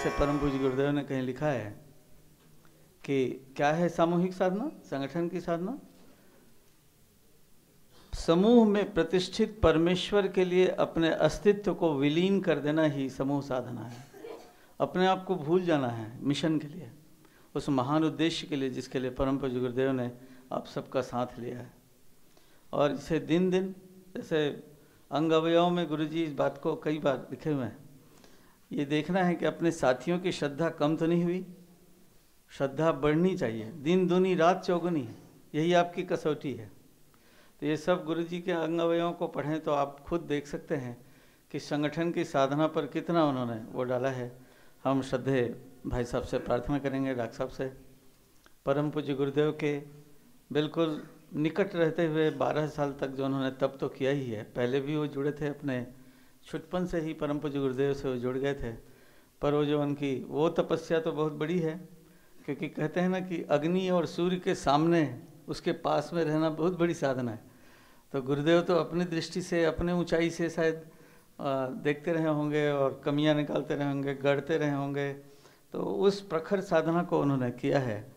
जैसे परम पूज्य गुरुदेव ने कहीं लिखा है कि क्या है सामूहिक साधना, संगठन की साधना? समूह में प्रतिष्ठित परमेश्वर के लिए अपने अस्तित्व को विलीन कर देना ही समूह साधना है। अपने आप को भूल जाना है मिशन के लिए, उस महान उद्देश्य के लिए जिसके लिए परम पूज्य गुरुदेव ने आप सबका साथ लिया है। और इसे दिन दिन जैसे अंग अवयवों में गुरुजी इस बात को कई बार लिखे हुए हैं, ये देखना है कि अपने साथियों की श्रद्धा कम तो नहीं हुई, श्रद्धा बढ़नी चाहिए, दिन दूनी रात चौगुनी, यही आपकी कसौटी है। तो ये सब गुरुजी के अंग अवयवों को पढ़ें तो आप खुद देख सकते हैं कि संगठन की साधना पर कितना उन्होंने वो डाला है। हम श्रद्धेय भाई साहब से प्रार्थना करेंगे, डॉक्टर साहब से, परम पूज्य गुरुदेव के बिल्कुल निकट रहते हुए 12 साल तक जो उन्होंने तप तो किया ही है, पहले भी वो जुड़े थे, अपने छुटपन से ही परम पूज्य गुरुदेव से वो जुड़ गए थे, पर वो जो उनकी वो तपस्या तो बहुत बड़ी है, क्योंकि कहते हैं ना कि अग्नि और सूर्य के सामने उसके पास में रहना बहुत बड़ी साधना है। तो गुरुदेव तो अपनी दृष्टि से, अपने ऊंचाई से शायद देखते रहे होंगे और कमियां निकालते रहे होंगे, गढ़ते रहे होंगे, तो उस प्रखर साधना को उन्होंने किया है।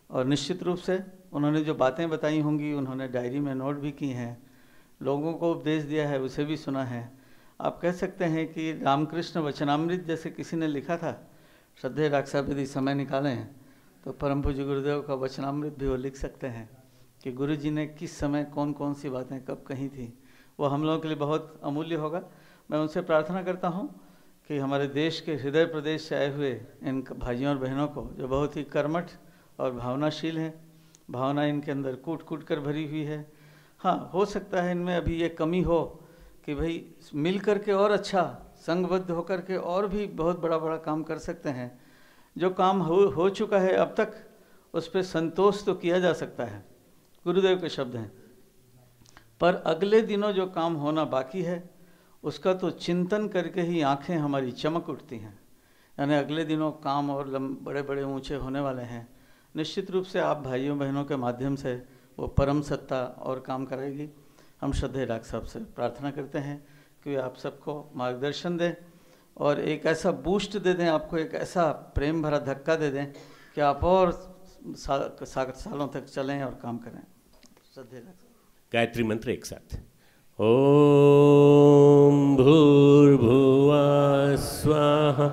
और निश्चित रूप से उन्होंने जो बातें बताई होंगी उन्होंने डायरी में नोट भी की हैं, लोगों को उपदेश दिया है, उसे भी सुना है। आप कह सकते हैं कि रामकृष्ण वचनामृत जैसे किसी ने लिखा था, श्रद्धेय डॉक्टर साहब यदि समय निकालें तो परम पूज्य गुरुदेव का वचनामृत भी वो लिख सकते हैं कि गुरु जी ने किस समय कौन कौन सी बातें कब कही थी। वो हम लोगों के लिए बहुत अमूल्य होगा। मैं उनसे प्रार्थना करता हूँ कि हमारे देश के हृदय प्रदेश से आए हुए इन भाइयों और बहनों को, जो बहुत ही कर्मठ और भावनाशील हैं, भावना इनके अंदर कूट कूट कर भरी हुई है। हाँ, हो सकता है इनमें अभी ये कमी हो कि भाई मिल कर के और अच्छा संघबद्ध होकर के और भी बहुत बड़ा बड़ा काम कर सकते हैं। जो काम हो चुका है अब तक, उस पर संतोष तो किया जा सकता है, गुरुदेव के शब्द हैं, पर अगले दिनों जो काम होना बाकी है उसका तो चिंतन करके ही आंखें हमारी चमक उठती हैं। यानी अगले दिनों काम और बड़े बड़े ऊंचे होने वाले हैं। निश्चित रूप से आप भाइयों बहनों के माध्यम से वो परम सत्ता और काम करेगी। हम श्रद्धेय डॉक्टर साहब से प्रार्थना करते हैं कि आप सबको मार्गदर्शन दें और एक ऐसा बूस्ट दे दें, आपको एक ऐसा प्रेम भरा धक्का दे दें कि आप और सालों तक चलें और काम करें। श्रद्धेय गायत्री मंत्र एक साथ। ओम भूर्भुवः स्वः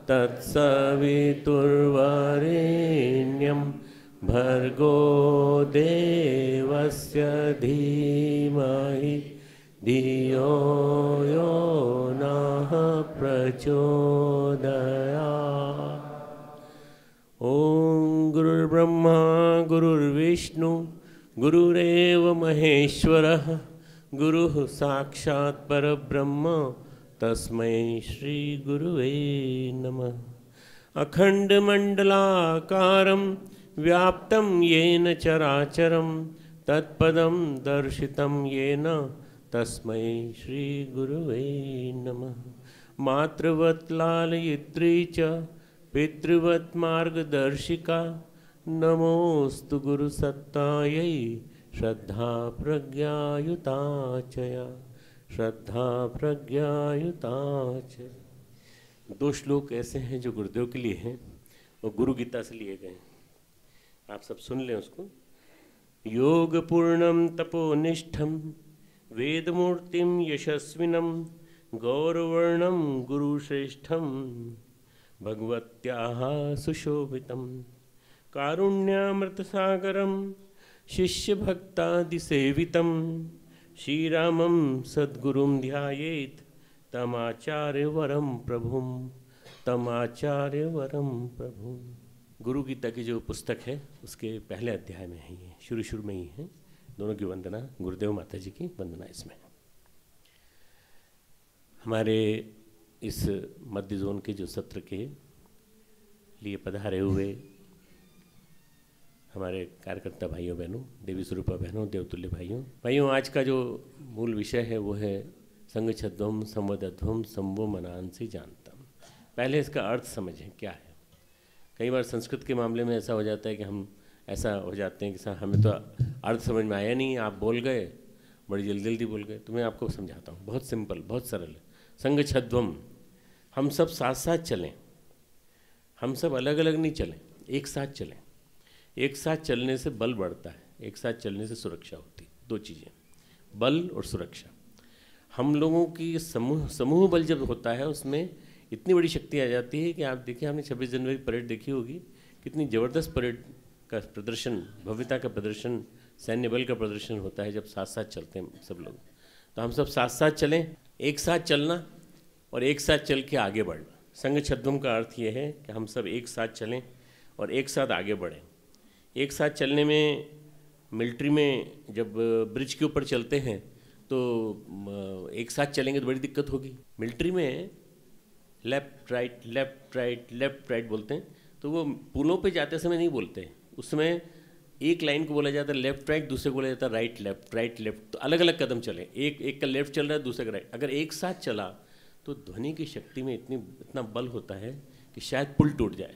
तत्सवितुर्वरेण्यं भर्गो देवस्य धीमहि धियो यो नः प्रचोदयात्। ओम गुरुर्ब्रह्मा गुरुर्विष्णु गुरुरेव महेश्वरः गुरुः साक्षात् परब्रह्म तस्मै श्री गुरुवे नमः। अखण्डमण्डलाकारं व्याप्तं येन चराचरं तत्पदं दर्शितं येन तस्मै श्री गुरुवे नमः। मातृवत् लालयित्री च पितृवत् मार्गदर्शिका नमोस्तु गुरुसत्तायै श्रद्धा प्रज्ञायुता चया श्रद्धा प्रज्ञायुता च। दो श्लोक ऐसे हैं जो गुरुदेव के लिए हैं और गुरु गीता से लिए गए, आप सब सुन लें उसको। योग पूर्णम तपोनिष्ठम वेदमूर्तिम यशस्विनम गौरवर्णम गुरुश्रेष्ठम भगवत्याः सुशोभितम कारुण्यामृतसागरम शिष्यभक्तादिसेवितं श्रीरामं सद्गुरुं ध्यायेत् तमाचार्यवरं प्रभुं तमाचार्यवरम प्रभुं। गुरु गीता की जो पुस्तक है उसके पहले अध्याय में है, ये शुरू में ही है। दोनों की वंदना, गुरुदेव माता जी की वंदना इसमें। हमारे इस मध्य जोन के जो सत्र के लिए पधारे हुए हमारे कार्यकर्ता भाइयों बहनों, देवी स्वरूपा बहनों, देवतुल्य भाइयों, आज का जो मूल विषय है वो है संगच्छध्वम संवदध्वम संवो मनांसि जानतम। पहले इसका अर्थ समझें क्या है। कई बार संस्कृत के मामले में ऐसा हो जाता है कि हम ऐसा हो जाते हैं कि सर हमें तो अर्थ समझ में आया नहीं, आप बोल गए, बड़ी जल्दी बोल गए। तो मैं आपको समझाता हूँ, बहुत सिंपल, बहुत सरल है। संगच्छध्वम, हम सब साथ साथ चलें। हम सब अलग अलग नहीं चलें, एक साथ चलें। एक साथ चलने से बल बढ़ता है, एक साथ चलने से सुरक्षा होती है। दो चीज़ें, बल और सुरक्षा। हम लोगों की समूह बल जब होता है उसमें इतनी बड़ी शक्ति आ जाती है कि आप देखिए, हमने 26 जनवरी परेड देखी होगी, कितनी ज़बरदस्त परेड का प्रदर्शन, भव्यता का प्रदर्शन, सैन्य बल का प्रदर्शन होता है जब साथ साथ चलते हैं सब लोग। तो हम सब साथ साथ चलें, एक साथ चलना और एक साथ चल के आगे बढ़ना। संघ छद्म का अर्थ ये है कि हम सब एक साथ चलें और एक साथ आगे बढ़ें। एक साथ चलने में, मिलिट्री में जब ब्रिज के ऊपर चलते हैं तो एक साथ चलेंगे तो बड़ी दिक्कत होगी। मिलिट्री में left right left right left right बोलते हैं, तो वो पुलों पे जाते समय नहीं बोलते, उसमें एक लाइन को बोला जाता है लेफ्ट राइट, दूसरे को बोला जाता है राइट लेफ्ट, तो अलग अलग कदम चले, एक का लेफ्ट चल रहा है, दूसरे का राइट। अगर एक साथ चला तो ध्वनि की शक्ति में इतना बल होता है कि शायद पुल टूट जाए,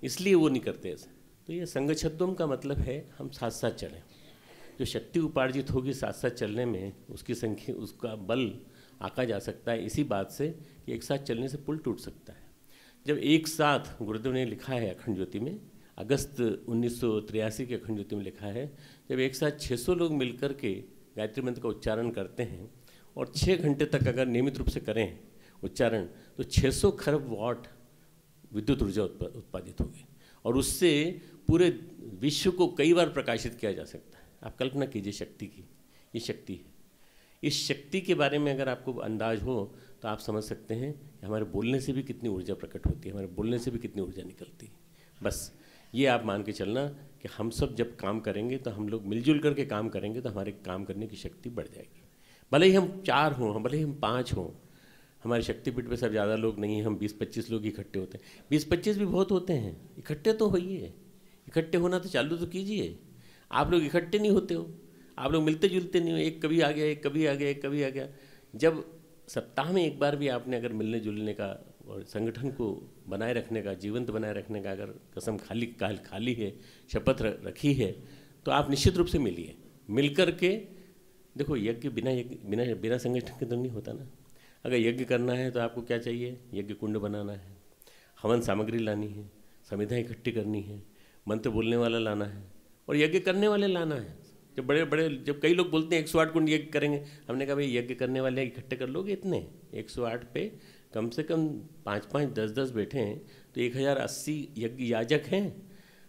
इसलिए वो नहीं करते ऐसा। तो ये संघ छद्म का मतलब है हम साथ साथ चलें। जो शक्ति उपार्जित होगी साथ साथ चलने में, उसकी संख्या, उसका बल आंका जा सकता है इसी बात से कि एक साथ चलने से पुल टूट सकता है। जब एक साथ, गुरुदेव ने लिखा है अखंड ज्योति में, अगस्त 1983 के अखंड ज्योति में लिखा है, जब एक साथ 600 लोग मिलकर के गायत्री मंत्र का उच्चारण करते हैं और 6 घंटे तक अगर नियमित रूप से करें उच्चारण, तो 600 खरब वाट विद्युत ऊर्जा उत्पादित होगी और उससे पूरे विश्व को कई बार प्रकाशित किया जा सकता है। आप कल्पना कीजिए शक्ति की, ये शक्ति है। इस शक्ति के बारे में अगर आपको अंदाज हो तो आप समझ सकते हैं कि हमारे बोलने से भी कितनी ऊर्जा प्रकट होती है, हमारे बोलने से भी कितनी ऊर्जा निकलती है। बस ये आप मान के चलना कि हम सब जब काम करेंगे तो हम लोग मिलजुल करके काम करेंगे तो हमारे काम करने की शक्ति बढ़ जाएगी। भले ही हम 4 हों, भले ही हम 5 हों, हमारे शक्तिपीठ पे सब ज़्यादा लोग नहीं हैं, हम 20-25 लोग इकट्ठे होते हैं। 20-25 भी बहुत होते हैं, इकट्ठे तो होइए, इकट्ठे होना तो चालू तो कीजिए। आप लोग इकट्ठे नहीं होते हो, आप लोग मिलते जुलते नहीं हो, एक कभी आ गया, एक कभी आ गया, एक कभी आ गया। जब सप्ताह में एक बार भी आपने अगर मिलने जुलने का और संगठन को बनाए रखने का, जीवंत बनाए रखने का अगर कसम खाली है, शपथ रखी है, तो आप निश्चित रूप से मिलिए। मिल कर के देखो, यज्ञ बिना संगठन के तो नहीं होता ना। अगर यज्ञ करना है तो आपको क्या चाहिए? यज्ञ कुंड बनाना है, हवन सामग्री लानी है, समिधा इकट्ठी करनी है, मंत्र बोलने वाला लाना है और यज्ञ करने वाले लाना है। जब कई लोग बोलते हैं 108 कुंड यज्ञ करेंगे, हमने कहा भाई यज्ञ करने वाले इकट्ठे कर लोगे इतने? 108 पे कम से कम 5-5, 10-10 बैठे हैं तो 1080 यज्ञ याजक हैं।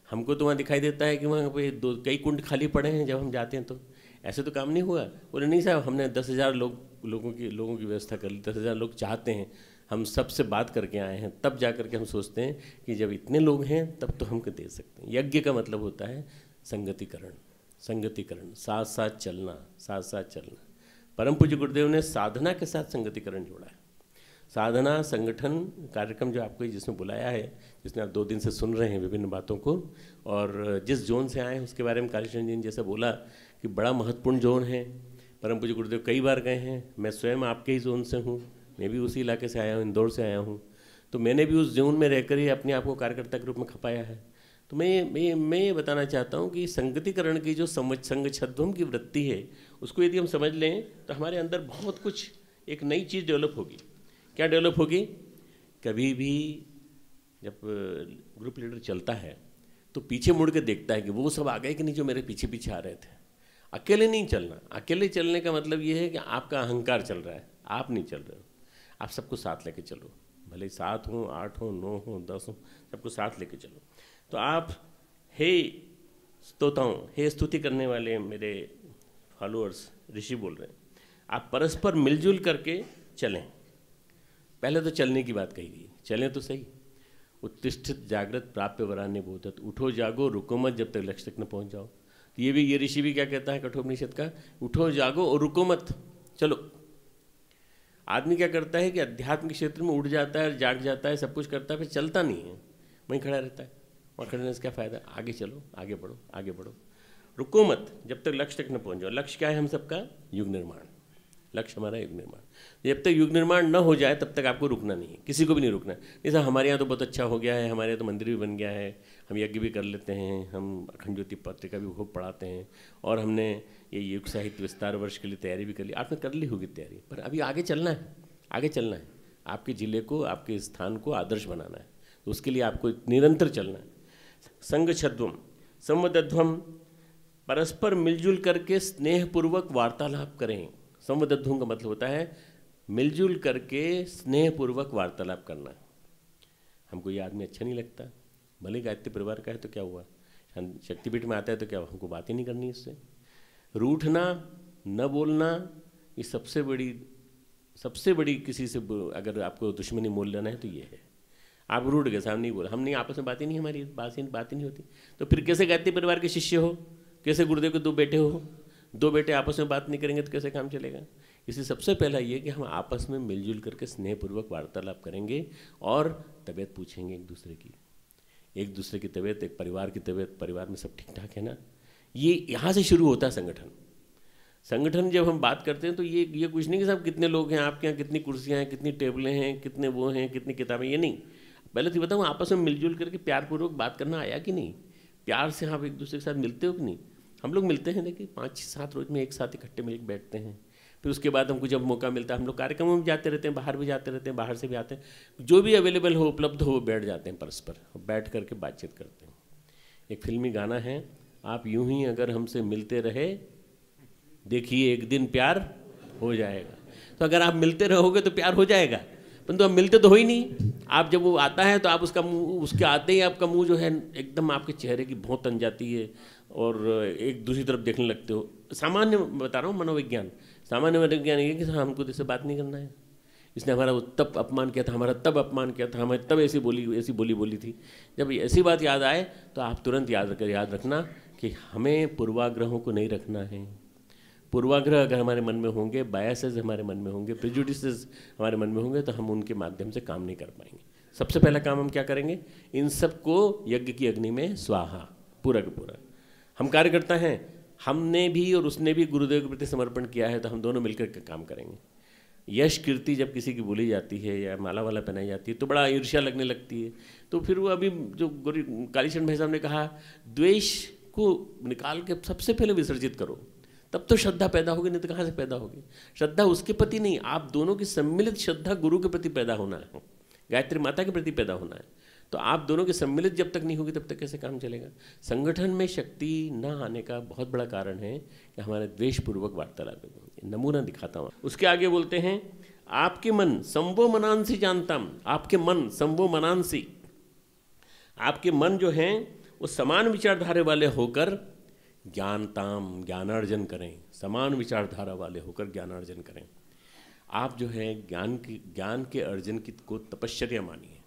हमको तो वहाँ दिखाई देता है कि वहाँ पे कई कुंड खाली पड़े हैं जब हम जाते हैं, तो ऐसे तो काम नहीं हुआ। बोले नहीं साहब, हमने 10,000 लोगों की व्यवस्था कर ली, 10,000 लोग चाहते हैं, हम सबसे बात करके आए हैं, तब जा करके हम सोचते हैं कि जब इतने लोग हैं तब तो हम दे सकते हैं। यज्ञ का मतलब होता है संगतिकरण, साथ साथ चलना। परम पूज्य गुरुदेव ने साधना के साथ संगतिकरण जोड़ा है। साधना संगठन कार्यक्रम जो आपको जिसमें बुलाया है, जिसमें आप 2 दिन से सुन रहे हैं विभिन्न बातों को, और जिस जोन से आए हैं उसके बारे में कालीचरण जी ने जैसा बोला कि बड़ा महत्वपूर्ण जोन है। परम पूज्य गुरुदेव कई बार गए हैं, मैं स्वयं आपके ही जोन से हूँ, मैं भी उसी इलाके से आया हूँ, इंदौर से आया हूँ, तो मैंने भी उस जोन में रहकर ही अपने आप को कार्यकर्ता के रूप में खपाया है। तो मैं ये बताना चाहता हूँ कि संगतिकरण की जो संघ छद्म की वृत्ति है, उसको यदि हम समझ लें तो हमारे अंदर बहुत कुछ एक नई चीज़ डेवलप होगी। क्या डेवलप होगी? कभी भी जब ग्रुप लीडर चलता है तो पीछे मुड़ के देखता है कि वो सब आ गए कि नहीं जो मेरे पीछे पीछे आ रहे थे। अकेले नहीं चलना। अकेले चलने का मतलब ये है कि आपका अहंकार चल रहा है, आप नहीं चल रहे हो। आप सबको साथ लेके चलो, भले 7 हो, 8 हो, 9 हो, 10 हो, सबको साथ लेके चलो। तो आप हे स्तोताओं, हे स्तुति करने वाले मेरे फॉलोअर्स ऋषि बोल रहे हैं, आप परस्पर मिलजुल करके चलें। पहले तो चलने की बात कही गई, चलें तो सही। उत्तिष्ठित जागृत प्राप्य वरान्य बोधत, उठो जागो रुको मत जब तक लक्ष्य तक न पहुंच जाओ। तो ये ऋषि भी क्या कहता है कठोपनिषद का, उठो जागो और रुको मत, चलो। आदमी क्या करता है कि अध्यात्म के क्षेत्र में उठ जाता है, जाग जाता है, सब कुछ करता है, फिर चलता नहीं है, वहीं खड़ा रहता है। वहाँ खड़ने से क्या फ़ायदा? आगे चलो, आगे बढ़ो, आगे बढ़ो, रुको मत जब तक लक्ष्य तक न पहुँच जाओ। लक्ष्य क्या है हम सबका? युग निर्माण। लक्ष्य हमारा युग निर्माण। जब तक युग निर्माण न हो जाए तब तक आपको रुकना नहीं है, किसी को भी नहीं रुकना है। जैसा हमारे यहाँ तो बहुत अच्छा हो गया है, हमारे यहाँ तो मंदिर भी बन गया है, हम यज्ञ भी कर लेते हैं, हम अखंड ज्योति पत्रिका भी खूब पढ़ाते हैं, और हमने ये युग साहित्य विस्तार वर्ष के लिए तैयारी भी कर ली। आपने कर ली होगी तैयारी, पर अभी आगे चलना है, आगे चलना है। आपके जिले को, आपके स्थान को आदर्श बनाना है। तो उसके लिए आपको निरंतर चलना है। संगच्छध्वम संवदध्वम, परस्पर मिलजुल करके स्नेहपूर्वक वार्तालाप करें। संवदध्वम का मतलब होता है मिलजुल करके स्नेहपूर्वक वार्तालाप करना। हमको ये आदमी अच्छा नहीं लगता, भले गायत्री परिवार का है तो क्या हुआ, शक्तिपीठ में आता है तो क्या हुआ, हमको बात ही नहीं करनी इससे। रूठना, न बोलना, ये सबसे बड़ी किसी से अगर आपको दुश्मनी मोल लेना है तो ये है। आप रूठ गए, सामने नहीं बोला, हम नहीं, आपस में बात ही नहीं, हमारी बात ही नहीं होती, तो फिर कैसे गायत्री परिवार के शिष्य हो, कैसे गुरुदेव के 2 बेटे हो, 2 बेटे आपस में बात नहीं करेंगे तो कैसे काम चलेगा। इसलिए सबसे पहला ये कि हम आपस में मिलजुल करके स्नेहपूर्वक वार्तालाप करेंगे और तबीयत पूछेंगे एक दूसरे की तबीयत, एक परिवार की तबीयत, परिवार में सब ठीक ठाक है ना। ये यहाँ से शुरू होता है संगठन। जब हम बात करते हैं तो ये कुछ नहीं कि साहब कितने लोग हैं आपके यहाँ, कितनी कुर्सियाँ हैं, कितनी टेबलें हैं, कितने वो हैं, कितनी किताबें, ये नहीं। पहले तो बताऊँ आपस में मिलजुल करके प्यारपूर्वक बात करना आया कि नहीं, प्यार से आप एक दूसरे के साथ मिलते हो कि नहीं। हम लोग मिलते हैं, देखिए 5-7 रोज में एक साथ इकट्ठे मिलकर बैठते हैं, फिर उसके बाद हमको जब मौका मिलता है हम लोग कार्यक्रमों में जाते रहते हैं, बाहर भी जाते रहते हैं, बाहर से भी आते हैं, जो भी अवेलेबल हो, उपलब्ध हो, वो बैठ जाते हैं, परस्पर बैठ करके बातचीत करते हैं। एक फिल्मी गाना है, आप यूं ही अगर हमसे मिलते रहे देखिए एक दिन प्यार हो जाएगा। तो अगर आप मिलते रहोगे तो प्यार हो जाएगा, परंतु आप मिलते तो हो ही नहीं। आप जब वो आता है तो आप उसका मुँह, उसके आते ही आपका मुँह जो है एकदम आपके चेहरे की भौं तन जाती है और एक दूसरी तरफ देखने लगते हो। सामान्य बता रहा हूँ मनोविज्ञान, सामान्य मनोविज्ञान ये कि हमको इससे बात नहीं करना है, इसने हमारा तब अपमान किया था, हमारा तब अपमान किया था, हमें तब ऐसी बोली थी। जब ऐसी बात याद आए तो आप तुरंत याद रखना कि हमें पूर्वाग्रहों को नहीं रखना है। पूर्वाग्रह अगर हमारे मन में होंगे, बायसेस हमारे मन में होंगे, प्रेजुडिसेस हमारे मन में होंगे तो हम उनके माध्यम से काम नहीं कर पाएंगे। सबसे पहला काम हम क्या करेंगे, इन सब को यज्ञ की अग्नि में स्वाहा, पूरा का पूरा हम कार्य करता है। हमने भी और उसने भी गुरुदेव के प्रति समर्पण किया है तो हम दोनों मिलकर के काम करेंगे। यश कीर्ति जब किसी की बोली जाती है या माला वाला पहनाई जाती है तो बड़ा ईर्ष्या लगने लगती है। तो फिर वो अभी जो कालीचरण भाई साहब ने कहा, द्वेष को निकाल के सबसे पहले विसर्जित करो, तब तो श्रद्धा पैदा होगी, नहीं तो कहाँ से पैदा होगी। श्रद्धा उसके प्रति नहीं, आप दोनों की सम्मिलित श्रद्धा गुरु के प्रति पैदा होना है, गायत्री माता के प्रति पैदा होना है। तो आप दोनों के सम्मिलित जब तक नहीं होगी तब तक कैसे काम चलेगा। संगठन में शक्ति न आने का बहुत बड़ा कारण है कि हमारे द्वेषपूर्वक वार्तालाप। नमूना दिखाता हूँ। उसके आगे बोलते हैं, आपके मन संभो मनांसी जानताम, आपके मन संभो मनांसी, आपके मन जो हैं वो समान विचारधारा वाले होकर ज्ञानताम, ज्ञानार्जन करें। समान विचारधारा वाले होकर ज्ञानार्जन करें। आप जो है ज्ञान के अर्जन की को तपश्चर्या मानिए।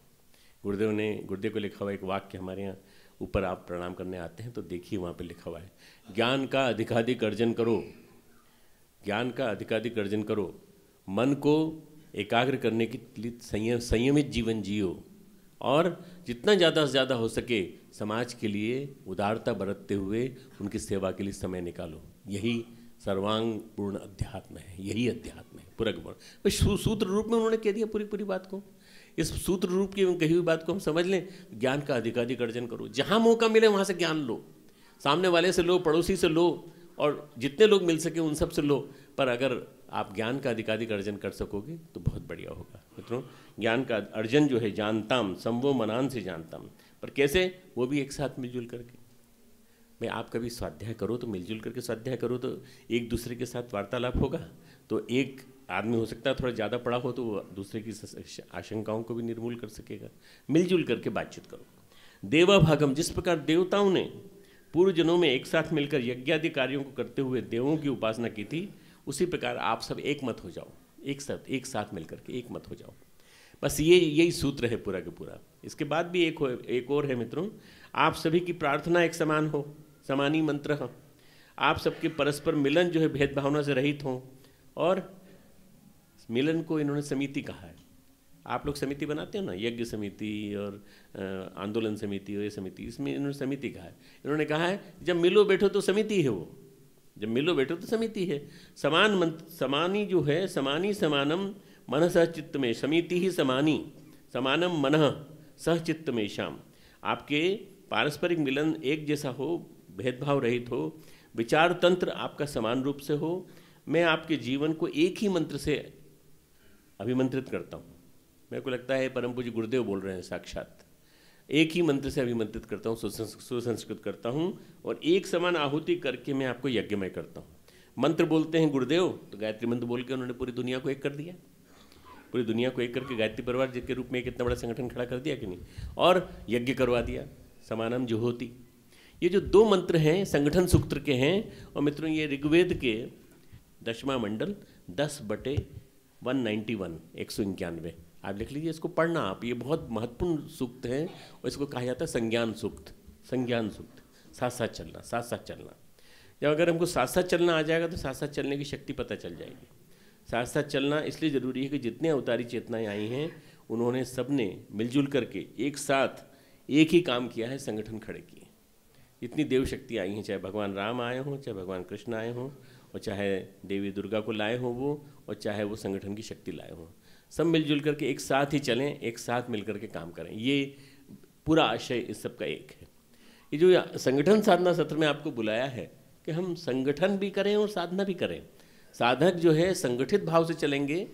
गुरुदेव को लिखा हुआ एक वाक्य हमारे यहाँ ऊपर, आप प्रणाम करने आते हैं तो देखिए वहाँ पे लिखा हुआ है, ज्ञान का अधिकाधिक अर्जन करो, ज्ञान का अधिकाधिक अर्जन करो, मन को एकाग्र करने के लिए संयमित जीवन जियो और जितना ज़्यादा से ज़्यादा हो सके समाज के लिए उदारता बरतते हुए उनकी सेवा के लिए समय निकालो। यही सर्वांग पूर्ण अध्यात्म है, यही अध्यात्म है पूरा का पूरा। सूत्र रूप में उन्होंने कह दिया पूरी बात को। इस सूत्र रूप की कही हुई बात को हम समझ लें, ज्ञान का अधिकाधिक अर्जन करो, जहाँ मौका मिले वहाँ से ज्ञान लो, सामने वाले से लो, पड़ोसी से लो और जितने लोग मिल सके उन सब से लो। पर अगर आप ज्ञान का अधिकाधिक अर्जन कर सकोगे तो बहुत बढ़िया होगा। मित्रों, ज्ञान का अर्जन जो है जानताम, संभो मनान से जानताम, पर कैसे, वो भी एक साथ मिलजुल करके। मैं आप कभी स्वाध्याय करो तो मिलजुल करके स्वाध्याय करो तो एक दूसरे के साथ वार्तालाप होगा। तो एक आदमी हो सकता है थोड़ा ज़्यादा पढ़ा हो तो वो दूसरे की आशंकाओं को भी निर्मूल कर सकेगा। मिलजुल करके बातचीत करो। देवा भागम, जिस प्रकार देवताओं ने पूर्व जन्मों में एक साथ मिलकर यज्ञादि कार्यों को करते हुए देवों की उपासना की थी, उसी प्रकार आप सब एक मत हो जाओ, एक साथ मिलकर के एक मत हो जाओ। बस यही सूत्र है पूरा का पूरा। इसके बाद भी एक और है मित्रों, आप सभी की प्रार्थना एक समान हो, समानी मंत्र हो। आप सबके परस्पर मिलन जो है भेदभावना से रहित हो, और मिलन को इन्होंने समिति कहा है। आप लोग समिति बनाते हो ना, यज्ञ समिति और आंदोलन समिति और ये समिति, इसमें इन्होंने समिति कहा है। इन्होंने कहा है जब मिलो बैठो तो समिति है, वो जब मिलो बैठो तो समिति है। समानी जो है, समानी समानम मन सह चित्त में, समिति ही समानी समानम मन सह चित्त में शाम। आपके पारस्परिक मिलन एक जैसा हो, भेदभाव रहित हो, विचार तंत्र आपका समान रूप से हो। मैं आपके जीवन को एक ही मंत्र से अभिमंत्रित करता हूँ। मेरे को लगता है परम पूज्य गुरुदेव बोल रहे हैं साक्षात। एक ही मंत्र से अभिमंत्रित करता हूँ, सुसंस्कृत करता हूँ, और एक समान आहुति करके मैं आपको यज्ञमय करता हूँ। मंत्र बोलते हैं गुरुदेव, तो गायत्री मंत्र बोल के उन्होंने पूरी दुनिया को एक कर दिया, पूरी दुनिया को एक करके गायत्री परिवार के रूप में एक इतना बड़ा संगठन खड़ा कर दिया कि नहीं, और यज्ञ करवा दिया, समानम जुहोति। ये जो 2 मंत्र हैं संगठन सूत्र के हैं, और मित्रों ये ऋग्वेद के 10वां मंडल 10/191 191, आप लिख लीजिए, इसको पढ़ना आप, ये बहुत महत्वपूर्ण सूक्त है, और इसको कहा जाता है संज्ञान सूक्त। संज्ञान सूक्त, साथ साथ चलना, साथ साथ चलना। जब अगर हमको साथ साथ चलना आ जाएगा तो साथ साथ चलने की शक्ति पता चल जाएगी। साथ साथ चलना इसलिए ज़रूरी है कि जितने अवतारी चेतनाएं आई हैं उन्होंने सबने मिलजुल करके एक साथ एक ही काम किया है, संगठन खड़े किए। जितनी देव शक्ति आई हैं, चाहे भगवान राम आए हों, चाहे भगवान कृष्ण आए हों, और चाहे देवी दुर्गा को लाए हों वो, और चाहे वो संगठन की शक्ति लाए हों, सब मिलजुल करके एक साथ ही चलें, एक साथ मिल करके काम करें। ये पूरा आशय इस सब का एक है। ये जो संगठन साधना सत्र में आपको बुलाया है कि हम संगठन भी करें और साधना भी करें। साधक जो है संगठित भाव से चलेंगे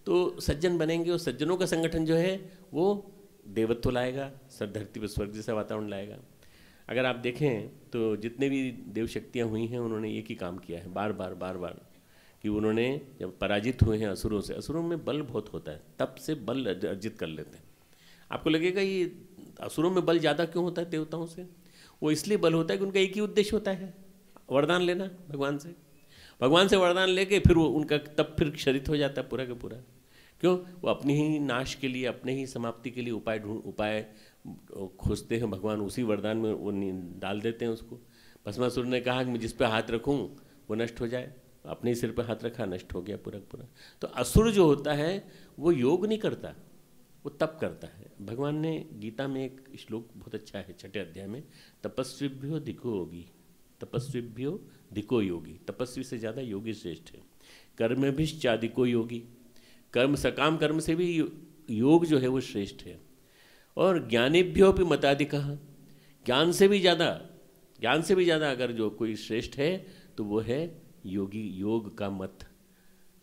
तो सज्जन बनेंगे, और सज्जनों का संगठन जो है वो देवत्व लाएगा, सब धरती पर स्वर्ग जैसा वातावरण लाएगा। अगर आप देखें तो जितने भी देव शक्तियाँ हुई हैं उन्होंने एक ही काम किया है बार बार कि उन्होंने जब पराजित हुए हैं असुरों से, असुरों में बल बहुत होता है, तब से बल अर्जित कर लेते हैं। आपको लगेगा ये असुरों में बल ज़्यादा क्यों होता है देवताओं से? वो इसलिए बल होता है कि उनका एक ही उद्देश्य होता है, वरदान लेना भगवान से। भगवान से वरदान लेके फिर वो उनका तब फिर क्षरित हो जाता है पूरा का पूरा। क्यों? वो अपनी ही नाश के लिए, अपने ही समाप्ति के लिए उपाय खोजते हैं, भगवान उसी वरदान में वो डाल देते हैं उसको। भस्मासुर ने कहा कि मैं जिस पे हाथ रखूं वो नष्ट हो जाए, अपने ही सिर पे हाथ रखा, नष्ट हो गया पूरा पूरा। तो असुर जो होता है वो योग नहीं करता, वो तप करता है। भगवान ने गीता में एक श्लोक बहुत अच्छा है 6ठे अध्याय में, तपस्विभ्यो धिको योगी, तपस्विभ्यो धिको योगी। तपस्वी से ज़्यादा योगी श्रेष्ठ है। कर्मभिश्चाधिको योगी, कर्म सकाम कर्म से भी योग जो है वो श्रेष्ठ है। और ज्ञानेभ्यो भी मताधिकः, ज्ञान से भी ज़्यादा अगर जो कोई श्रेष्ठ है तो वो है योगी, योग का मत।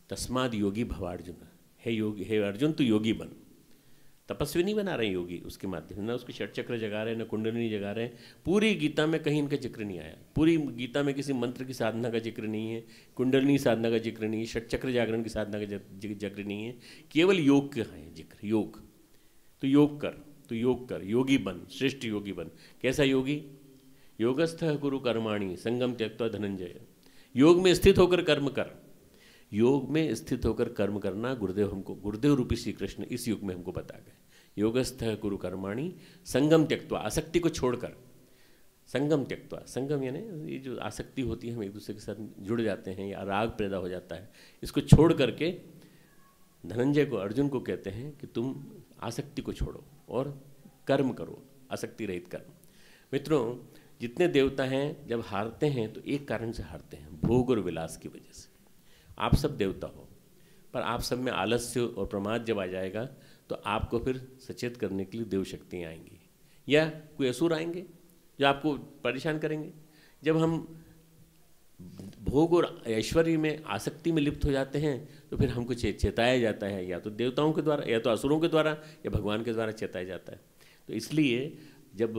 तस्माद योगी भवार्जुन, हे अर्जुन तू योगी बन। तपस्वी नहीं बना रहे योगी उसके माध्यम, ना उसके षट चक्र जगा रहे, ना कुंडलिनी जगा रहे। पूरी गीता में कहीं इनका जिक्र नहीं आया, पूरी गीता में किसी मंत्र की साधना का जिक्र नहीं है, कुंडलिनी साधना का जिक्र नहीं है, षट चक्र जागरण की साधना का जिक्र नहीं है, केवल योग का है जिक्र। योग तो योग कर, तो योग कर, योगी बन, श्रेष्ठ योगी बन। कैसा योगी? योगस्थः कुरु कर्माणि संगम त्यक्त्वा धनंजय। योग में स्थित होकर कर्म कर, योग में स्थित होकर कर्म करना गुरुदेव रूपी श्री कृष्ण इस युग में हमको बता गए। योगस्थः कुरु कर्माणि संगम त्यक्त्वा, आसक्ति को छोड़कर। संगम त्यक्त्वा, संगम यानी ये जो आसक्ति होती है, हम एक दूसरे के साथ जुड़ जाते हैं या राग पैदा हो जाता है, इसको छोड़ करके धनंजय को, अर्जुन को कहते हैं कि तुम आसक्ति को छोड़ो और कर्म करो, आसक्ति रहित कर्म। मित्रों, जितने देवता हैं जब हारते हैं तो एक कारण से हारते हैं, भोग और विलास की वजह से। आप सब देवता हो, पर आप सब में आलस्य और प्रमाद जब आ जाएगा तो आपको फिर सचेत करने के लिए देव शक्तियाँ आएंगी, या कोई असुर आएंगे जो आपको परेशान करेंगे। जब हम भोग और ऐश्वर्य में आसक्ति में लिप्त हो जाते हैं तो फिर हमको चेताया जाता है, या तो देवताओं के द्वारा, या तो असुरों के द्वारा, या भगवान के द्वारा चेताया जाता है। तो इसलिए जब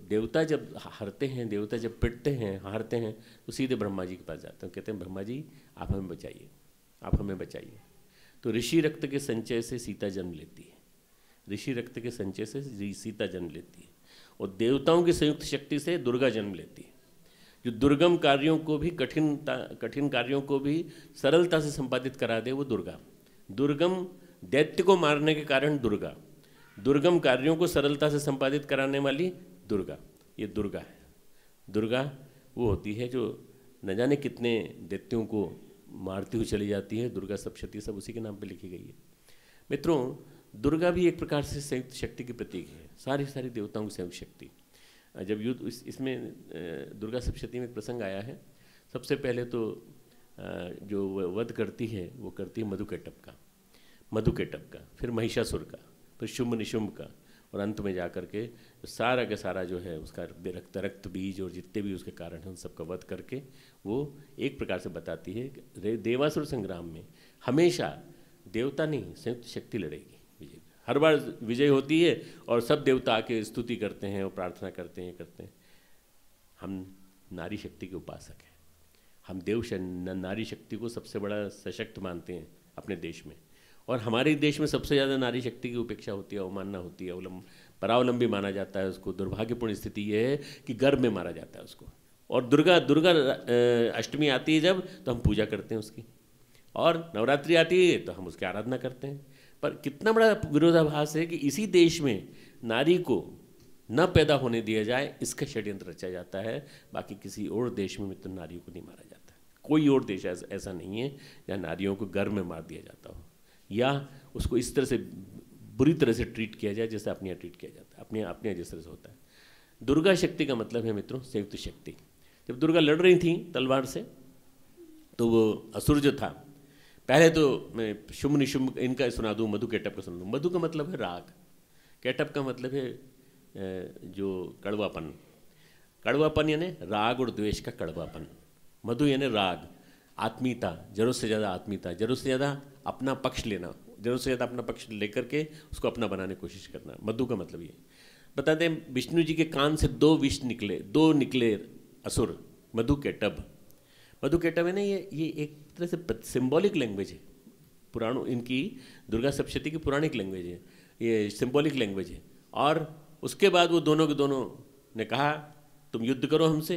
देवता जब हारते हैं, देवता जब पिटते हैं, हारते हैं, तो सीधे ब्रह्मा जी के पास जाते हैं, कहते हैं ब्रह्मा जी आप हमें बचाइए, आप हमें बचाइए। तो ऋषि रक्त के संचय से सीता जन्म लेती है, ऋषि रक्त के संचय से सीता जन्म लेती है, और देवताओं की संयुक्त शक्ति से दुर्गा जन्म लेती है। जो दुर्गम कार्यों को भी, कठिन कार्यों को भी सरलता से संपादित करा दे वो दुर्गा। दुर्गम दैत्य को मारने के कारण दुर्गा, दुर्गम कार्यों को सरलता से संपादित कराने वाली दुर्गा, ये दुर्गा है। दुर्गा वो होती है जो न जाने कितने दैत्यों को मारती हुई चली जाती है। दुर्गा सप्तशती सब उसी के नाम पे लिखी गई है। मित्रों, दुर्गा भी एक प्रकार से संयुक्त शक्ति की प्रतीक है, सारी देवताओं की संयुक्त शक्ति। जब युद्ध इसमें दुर्गा सप्तशती में एक प्रसंग आया है। सबसे पहले तो जो वध करती है वो करती है मधुकेटप का, फिर महिषासुर का, फिर शुंभ निशुंभ का, और अंत में जा कर के सारा का सारा जो है उसका रक्त बीज और जितने भी उसके कारण हैं उन सबका वध करके वो एक प्रकार से बताती है कि देवासुर संग्राम में हमेशा देवता नहीं संयुक्त शक्ति लड़ेगी, हर बार विजय होती है और सब देवता आके स्तुति करते हैं और प्रार्थना करते हैं। हम नारी शक्ति के उपासक हैं। हम नारी शक्ति को सबसे बड़ा सशक्त मानते हैं अपने देश में, और हमारे देश में सबसे ज़्यादा नारी शक्ति की उपेक्षा होती है, अवमानना होती है, परावलंबी माना जाता है उसको। दुर्भाग्यपूर्ण स्थिति ये है कि गर्भ में मारा जाता है उसको। और दुर्गा अष्टमी आती है जब, तो हम पूजा करते हैं उसकी, और नवरात्रि आती है तो हम उसकी आराधना करते हैं। पर कितना बड़ा विरोधाभास है कि इसी देश में नारी को न पैदा होने दिया जाए, इसका षड्यंत्र रचा जाता है। बाकी किसी और देश में तो नारियों को नहीं मारा जाता। कोई और देश ऐसा नहीं है जहाँ नारियों को गर्भ में मार दिया जाता हो, या उसको इस तरह से बुरी तरह से ट्रीट किया जाए जैसे अपने यहाँ ट्रीट किया जाता है, अपने यहाँ जिस तरह से होता है। दुर्गा शक्ति का मतलब है मित्रों संयुक्त शक्ति। जब दुर्गा लड़ रही थी तलवार से, तो वो असुर जो था, पहले तो मैं शुम्भ निशुम्भ इनका सुना दूँ, मधु केटप का सुना दूँ। मधु का मतलब है राग, केटप का मतलब है जो कड़वापन। कड़वापन यानी राग और द्वेष का कड़वापन। मधु यानी राग, आत्मीयता, जरूरत से ज़्यादा आत्मीयता, जरूरत से ज़्यादा अपना पक्ष लेना, जरूरत से ज़्यादा अपना पक्ष लेकर के उसको अपना बनाने की कोशिश करना। मधु का मतलब ये। बताते हैं विष्णु जी के कान से दो निकले असुर, मधु केटभ। मधु केटभ है ना, ये एक तरह से सिंबॉलिक लैंग्वेज है। पुराणों इनकी दुर्गा सप्तशती की पुराणिक लैंग्वेज है, ये सिंबॉलिक लैंग्वेज है। और उसके बाद वो दोनों के दोनों ने कहा तुम युद्ध करो हमसे,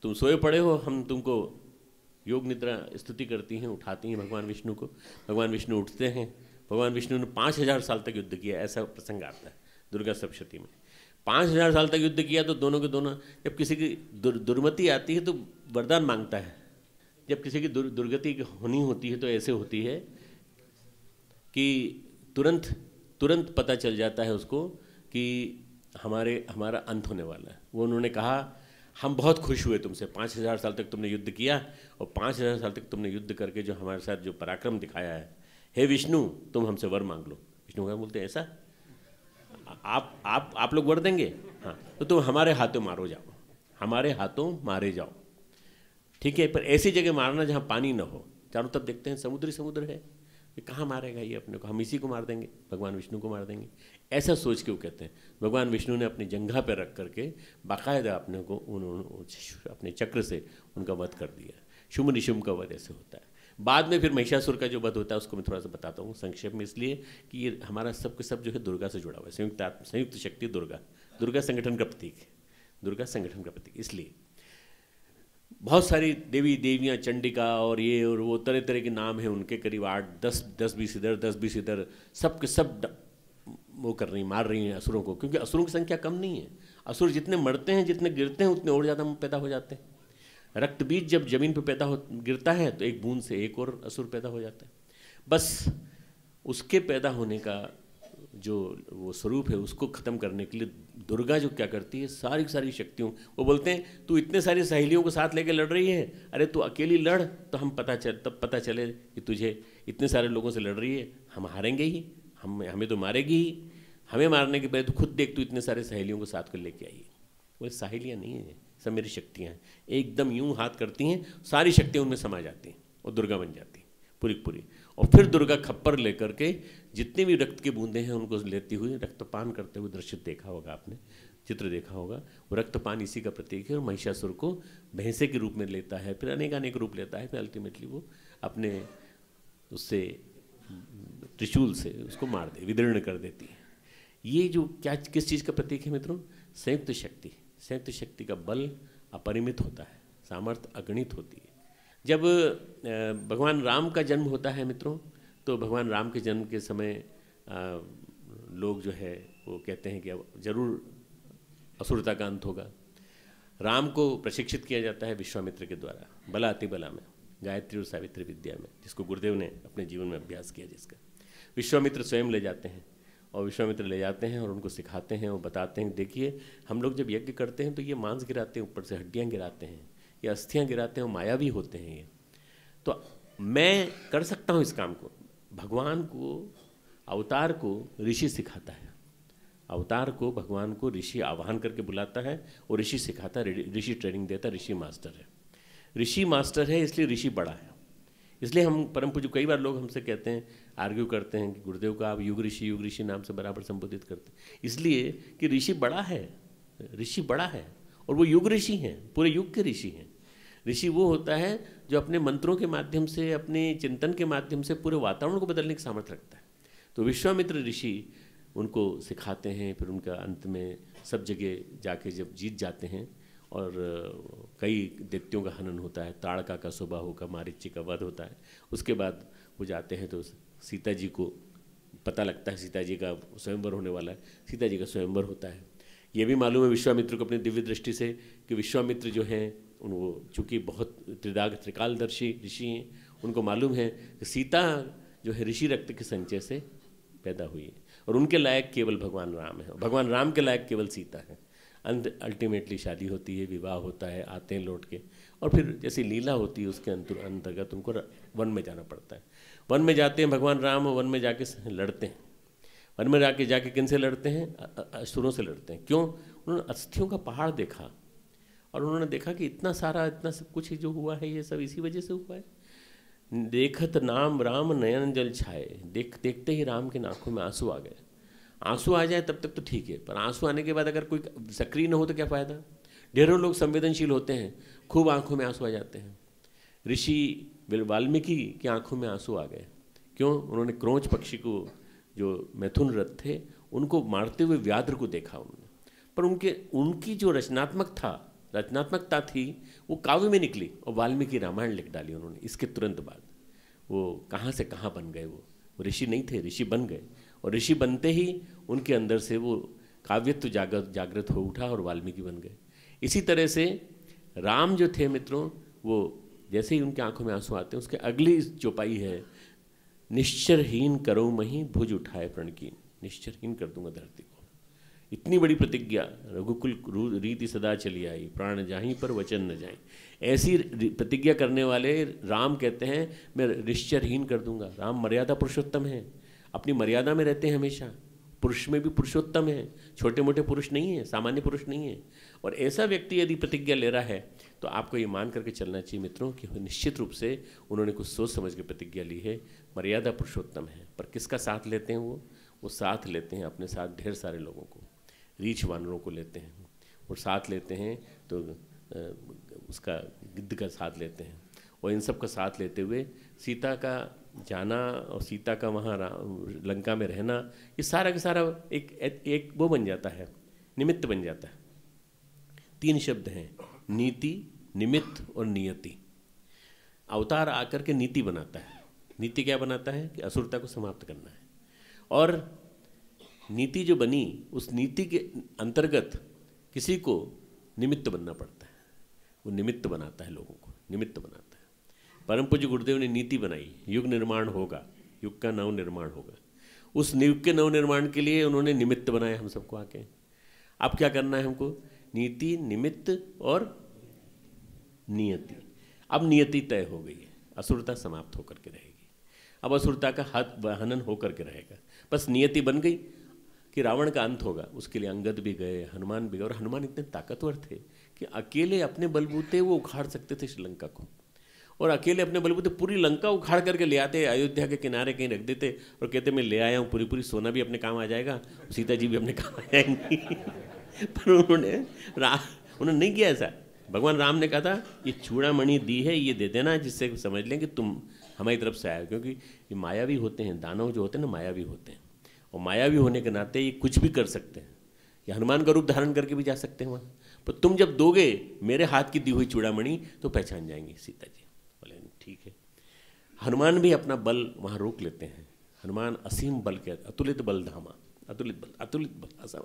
तुम सोए पड़े हो, हम तुमको योग निद्रा स्तुति करती हैं, उठाती हैं भगवान विष्णु को। भगवान विष्णु उठते हैं। भगवान विष्णु ने 5000 साल तक युद्ध किया, ऐसा प्रसंग आता है दुर्गा सप्तशती में। 5000 साल तक युद्ध किया, तो दोनों के दोनों, जब किसी की दुर्मति आती है तो वरदान मांगता है। जब किसी की दुर्गति होनी होती है तो ऐसे होती है कि तुरंत पता चल जाता है उसको कि हमारा अंत होने वाला है। वो उन्होंने कहा हम बहुत खुश हुए तुमसे, 5000 साल तक तुमने युद्ध किया, और 5000 साल तक तुमने युद्ध करके जो हमारे साथ जो पराक्रम दिखाया है, हे विष्णु तुम हमसे वर मांग लो। विष्णु का बोलते हैं ऐसा आप लोग वर देंगे? हाँ, तो तुम हमारे हाथों मारो जाओ, हमारे हाथों मारे जाओ, ठीक है, पर ऐसी जगह मारना जहाँ पानी न हो। चारों तरफ देखते हैं समुद्र है, ये कहाँ मारेगा ये अपने को, हम इसी को मार देंगे, भगवान विष्णु को मार देंगे, ऐसा सोच के वो कहते हैं। भगवान विष्णु ने अपनी जंघा पर रख करके बाकायदा अपने को उन्होंने अपने चक्र से उनका वध कर दिया। शुम्भ निशुम्भ का वध ऐसे होता है। बाद में फिर महिषासुर का जो वध होता है उसको मैं थोड़ा सा बताता हूँ संक्षेप में, इसलिए कि ये हमारा सब के सब जो है दुर्गा से जुड़ा हुआ है। संयुक्त शक्ति दुर्गा संगठन का प्रतीक है, दुर्गा संगठन का प्रतीक। इसलिए बहुत सारी देवियाँ, चंडिका और ये और वो तरह तरह के नाम हैं उनके, करीब 8-10-20 इधर, सब के सब वो कर रही, मार रही हैं असुरों को, क्योंकि असुरों की संख्या कम नहीं है। असुर जितने मरते हैं, जितने गिरते हैं, उतने और ज़्यादा पैदा हो जाते हैं। रक्त बीज जब जमीन पर गिरता है तो एक बूंद से एक और असुर पैदा हो जाता है। बस उसके पैदा होने का जो वो स्वरूप है उसको ख़त्म करने के लिए दुर्गा जो क्या करती है, सारी की सारी शक्तियों, वो बोलते हैं तू इतने सारी सहेलियों को साथ लेके लड़ रही है, अरे तू अकेली लड़ तो हम तब पता चले कि तुझे इतने सारे लोगों से लड़ रही है, हम हारेंगे ही, हमें तो मारेगी ही, हमें मारने के पहले तो खुद देख तू इतने सारे सहेलियों को साथ कर लेके आई है। वो सहेलियाँ नहीं है, सब मेरी शक्तियाँ हैं। एकदम यूँ हाथ करती हैं, सारी शक्तियाँ उनमें समा जाती हैं और दुर्गा बन जाती है पूरी। और फिर दुर्गा खप्पर लेकर के जितने भी रक्त के बूंदे हैं उनको लेती हुई रक्तपान करते हुए दृश्य देखा होगा आपने, चित्र देखा होगा। वो रक्तपान इसी का प्रतीक है। और महिषासुर को भैंसे के रूप में लेता है, फिर अनेक रूप लेता है, फिर अल्टीमेटली वो अपने उससे त्रिशूल से उसको मार दे, विदीर्ण कर देती है। ये जो किस चीज़ का प्रतीक है मित्रों? संयुक्त शक्ति। संयुक्त शक्ति का बल अपरिमित होता है, सामर्थ्य अगणित होती है। जब भगवान राम का जन्म होता है मित्रों, तो भगवान राम के जन्म के समय लोग जो है वो कहते हैं कि अब जरूर असुरता का अंत होगा। राम को प्रशिक्षित किया जाता है विश्वामित्र के द्वारा, बला अतिबला में, गायत्री और सावित्री विद्या में, जिसको गुरुदेव ने अपने जीवन में अभ्यास किया, जिसका विश्वामित्र स्वयं ले जाते हैं। और विश्वामित्र ले जाते हैं और उनको सिखाते हैं और बताते हैं, देखिए हम लोग जब यज्ञ करते हैं तो ये मांस गिराते हैं, ऊपर से हड्डियाँ गिराते हैं, ये अस्थियाँ गिराते हैं, मायावी होते हैं ये, तो मैं कर सकता हूँ इस काम को। भगवान को, अवतार को ऋषि सिखाता है, अवतार को भगवान को ऋषि आह्वान करके बुलाता है और ऋषि सिखाता है, ऋषि ट्रेनिंग देता है, ऋषि मास्टर है। ऋषि मास्टर है इसलिए ऋषि बड़ा है, इसलिए हम परम पूज्य, कई बार लोग हमसे कहते हैं, आर्ग्यू करते हैं कि गुरुदेव को आप युग ऋषि नाम से बराबर संबोधित करते हैं, इसलिए कि ऋषि बड़ा है और वो युग ऋषि हैं, पूरे युग के ऋषि हैं। ऋषि वो होता है जो अपने मंत्रों के माध्यम से, अपने चिंतन के माध्यम से पूरे वातावरण को बदलने की सामर्थ्य रखता है। तो विश्वामित्र ऋषि उनको सिखाते हैं, फिर उनका अंत में सब जगह जाके जब जीत जाते हैं और कई दैत्यों का हनन होता है, ताड़का का सुबाहु का, मारीची का वध होता है, उसके बाद वो जाते हैं तो सीता जी को पता लगता है सीता जी का स्वयंवर होने वाला है, सीता जी का स्वयंवर होता है। ये भी मालूम है विश्वामित्र को अपनी दिव्य दृष्टि से कि विश्वामित्र जो हैं वो चूँकि बहुत त्रिकालदर्शी ऋषि हैं, उनको मालूम है कि सीता जो है ऋषि रक्त के संचय से पैदा हुई है और उनके लायक केवल भगवान राम है, भगवान राम के लायक केवल सीता है। अल्टीमेटली शादी होती है, विवाह होता है, आते हैं लौट के, और फिर जैसी लीला होती है उसके अंतर्गत उनको वन में जाना पड़ता है। वन में जाते हैं भगवान राम, वन में जाके लड़ते हैं। वन में जाके किन से लड़ते हैं? असुरों से लड़ते हैं। क्यों? उन्होंने अस्थियों का पहाड़ देखा और उन्होंने देखा कि इतना सब कुछ जो हुआ है ये सब इसी वजह से हुआ है। देखत नाम राम नयन जल छाए, देखते ही राम के आंखों में आंसू आ गए। आंसू आ जाए तब तक तो ठीक है, पर आंसू आने के बाद अगर कोई सक्रिय न हो तो क्या फ़ायदा? ढेरों लोग संवेदनशील होते हैं, खूब आंखों में आंसू आ जाते हैं। ऋषि वाल्मीकि की आंखों में आंसू आ गए। क्यों? उन्होंने क्रोंच पक्षी को, जो मैथुन रथ थे, उनको मारते हुए व्याघ्र को देखा उन्होंने, पर उनकी जो रचनात्मकता थी वो काव्य में निकली और वाल्मीकि रामायण लिख डाली उन्होंने। इसके तुरंत बाद वो कहाँ से कहाँ बन गए, वो ऋषि नहीं थे, ऋषि बन गए। और ऋषि बनते ही उनके अंदर से वो काव्यत्व जागृत हो उठा और वाल्मीकि बन गए। इसी तरह से राम जो थे मित्रों, वो जैसे ही उनकी आंखों में आंसू आते हैं, उसके अगली चौपाई है, निश्चरहीन करो मही भुज उठाए प्रणकीन, निश्चरहीन कर दूंगा धरती को। इतनी बड़ी प्रतिज्ञा, रघुकुल रीति सदा चली आई, प्राण जाहीं पर वचन न जाए। ऐसी प्रतिज्ञा करने वाले राम कहते हैं मैं निश्चरहीन कर दूंगा। राम मर्यादा पुरुषोत्तम है, अपनी मर्यादा में रहते हैं हमेशा। पुरुष में भी पुरुषोत्तम है, छोटे मोटे पुरुष नहीं है, सामान्य पुरुष नहीं है। और ऐसा व्यक्ति यदि प्रतिज्ञा ले रहा है तो आपको ये मान करके चलना चाहिए मित्रों कि निश्चित रूप से उन्होंने कुछ सोच समझ के प्रतिज्ञा ली है। मर्यादा पुरुषोत्तम है। पर किसका साथ लेते हैं? वो साथ लेते हैं अपने साथ ढेर सारे लोगों को, रीछ वानरों को लेते हैं, और साथ लेते हैं तो उसका गिद्ध का साथ लेते हैं। और इन सब का साथ लेते हुए सीता का जाना और सीता का वहाँ लंका में रहना, ये सारा का सारा एक वो बन जाता है, निमित्त बन जाता है। 3 शब्द हैं, नीति, निमित्त और नियति। अवतार आकर के नीति बनाता है। नीति क्या बनाता है? कि असुरता को समाप्त करना है। और नीति जो बनी, उस नीति के अंतर्गत किसी को निमित्त बनना पड़ता है। वो निमित्त बनाता है, लोगों को निमित्त बनाता है। परम पूज्य गुरुदेव ने नीति बनाई, युग निर्माण होगा, युग का नव निर्माण होगा। उस युग के नव निर्माण के लिए उन्होंने निमित्त बनाए हम सबको आके। अब क्या करना है हमको? नीति, निमित्त और नियति। अब नियति तय हो गई है, असुरता समाप्त होकर के रहेगी। अब असुरता का हनन होकर के रहेगा। बस नियति बन गई कि रावण का अंत होगा। उसके लिए अंगद भी गए, हनुमान भी गए, और हनुमान इतने ताकतवर थे कि अकेले अपने बलबूते वो उखाड़ सकते थे श्रीलंका को, और अकेले अपने बलबूते पूरी लंका उखाड़ करके ले आते, अयोध्या के किनारे कहीं रख देते और कहते मैं ले आया हूँ, पूरी सोना भी अपने काम आ जाएगा, सीता जी भी अपने काम आ जाएंगी। पर उन्होंने नहीं किया ऐसा। भगवान राम ने कहा था ये चूड़ामणि दी है, ये दे देना, जिससे समझ लें कि तुम हमारी तरफ से आए। क्योंकि ये मायावी होते हैं, दानव जो होते हैं ना मायावी होते हैं, और मायावी होने के नाते ये कुछ भी कर सकते हैं। ये हनुमान का रूप धारण करके भी जा सकते हैं वहाँ। पर तुम जब दोगे मेरे हाथ की दी हुई चूड़ामणि तो पहचान जाएंगी सीता जी। बोले ठीक है। हनुमान भी अपना बल वहाँ रोक लेते हैं। हनुमान असीम बल के, अतुलित बल धामा, अतुलित बल,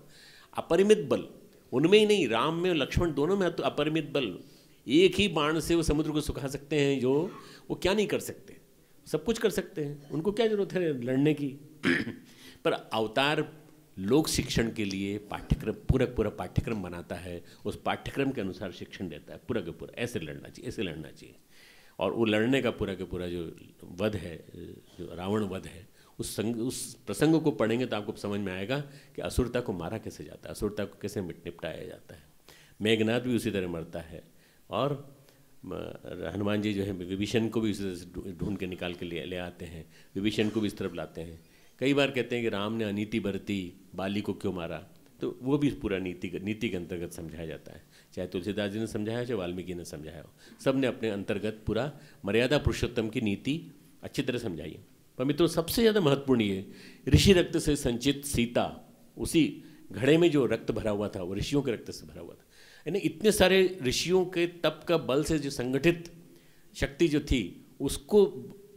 अपरिमित बल। उनमें ही नहीं, राम में लक्ष्मण दोनों में अपरिमित बल। एक ही बाण से वो समुद्र को सुखा सकते हैं, जो वो क्या नहीं कर सकते, सब कुछ कर सकते हैं। उनको क्या जरूरत है लड़ने की। पर अवतार लोक शिक्षण के लिए पाठ्यक्रम, पूरा पाठ्यक्रम बनाता है, उस पाठ्यक्रम के अनुसार शिक्षण देता है। पूरा का पूरा ऐसे लड़ना चाहिए, ऐसे लड़ना चाहिए। और वो लड़ने का पूरा जो वध है, जो रावण वध है, उस प्रसंग को पढ़ेंगे तो आपको समझ में आएगा कि असुरता को मारा कैसे जाता है, असुरता को कैसे निपटाया जाता है। मेघनाद भी उसी तरह मरता है। और हनुमान जी जो है विभीषण को भी उस ढूंढ के निकाल के ले आते हैं, विभीषण को भी इस तरफ लाते हैं। कई बार कहते हैं कि राम ने अनीति बरती, बाली को क्यों मारा, तो वो भी पूरा नीति के अंतर्गत समझाया जाता है। चाहे तुलसीदास जी ने समझाया, चाहे वाल्मीकि ने समझाया हो, सब ने अपने अंतर्गत पूरा मर्यादा पुरुषोत्तम की नीति अच्छी तरह समझाई है। पर मित्रों सबसे ज़्यादा महत्वपूर्ण ये, ऋषि रक्त से संचित सीता, उसी घड़े में जो रक्त भरा हुआ था वो ऋषियों के रक्त से भरा हुआ था। यानी इतने सारे ऋषियों के तप का बल से जो संगठित शक्ति जो थी, उसको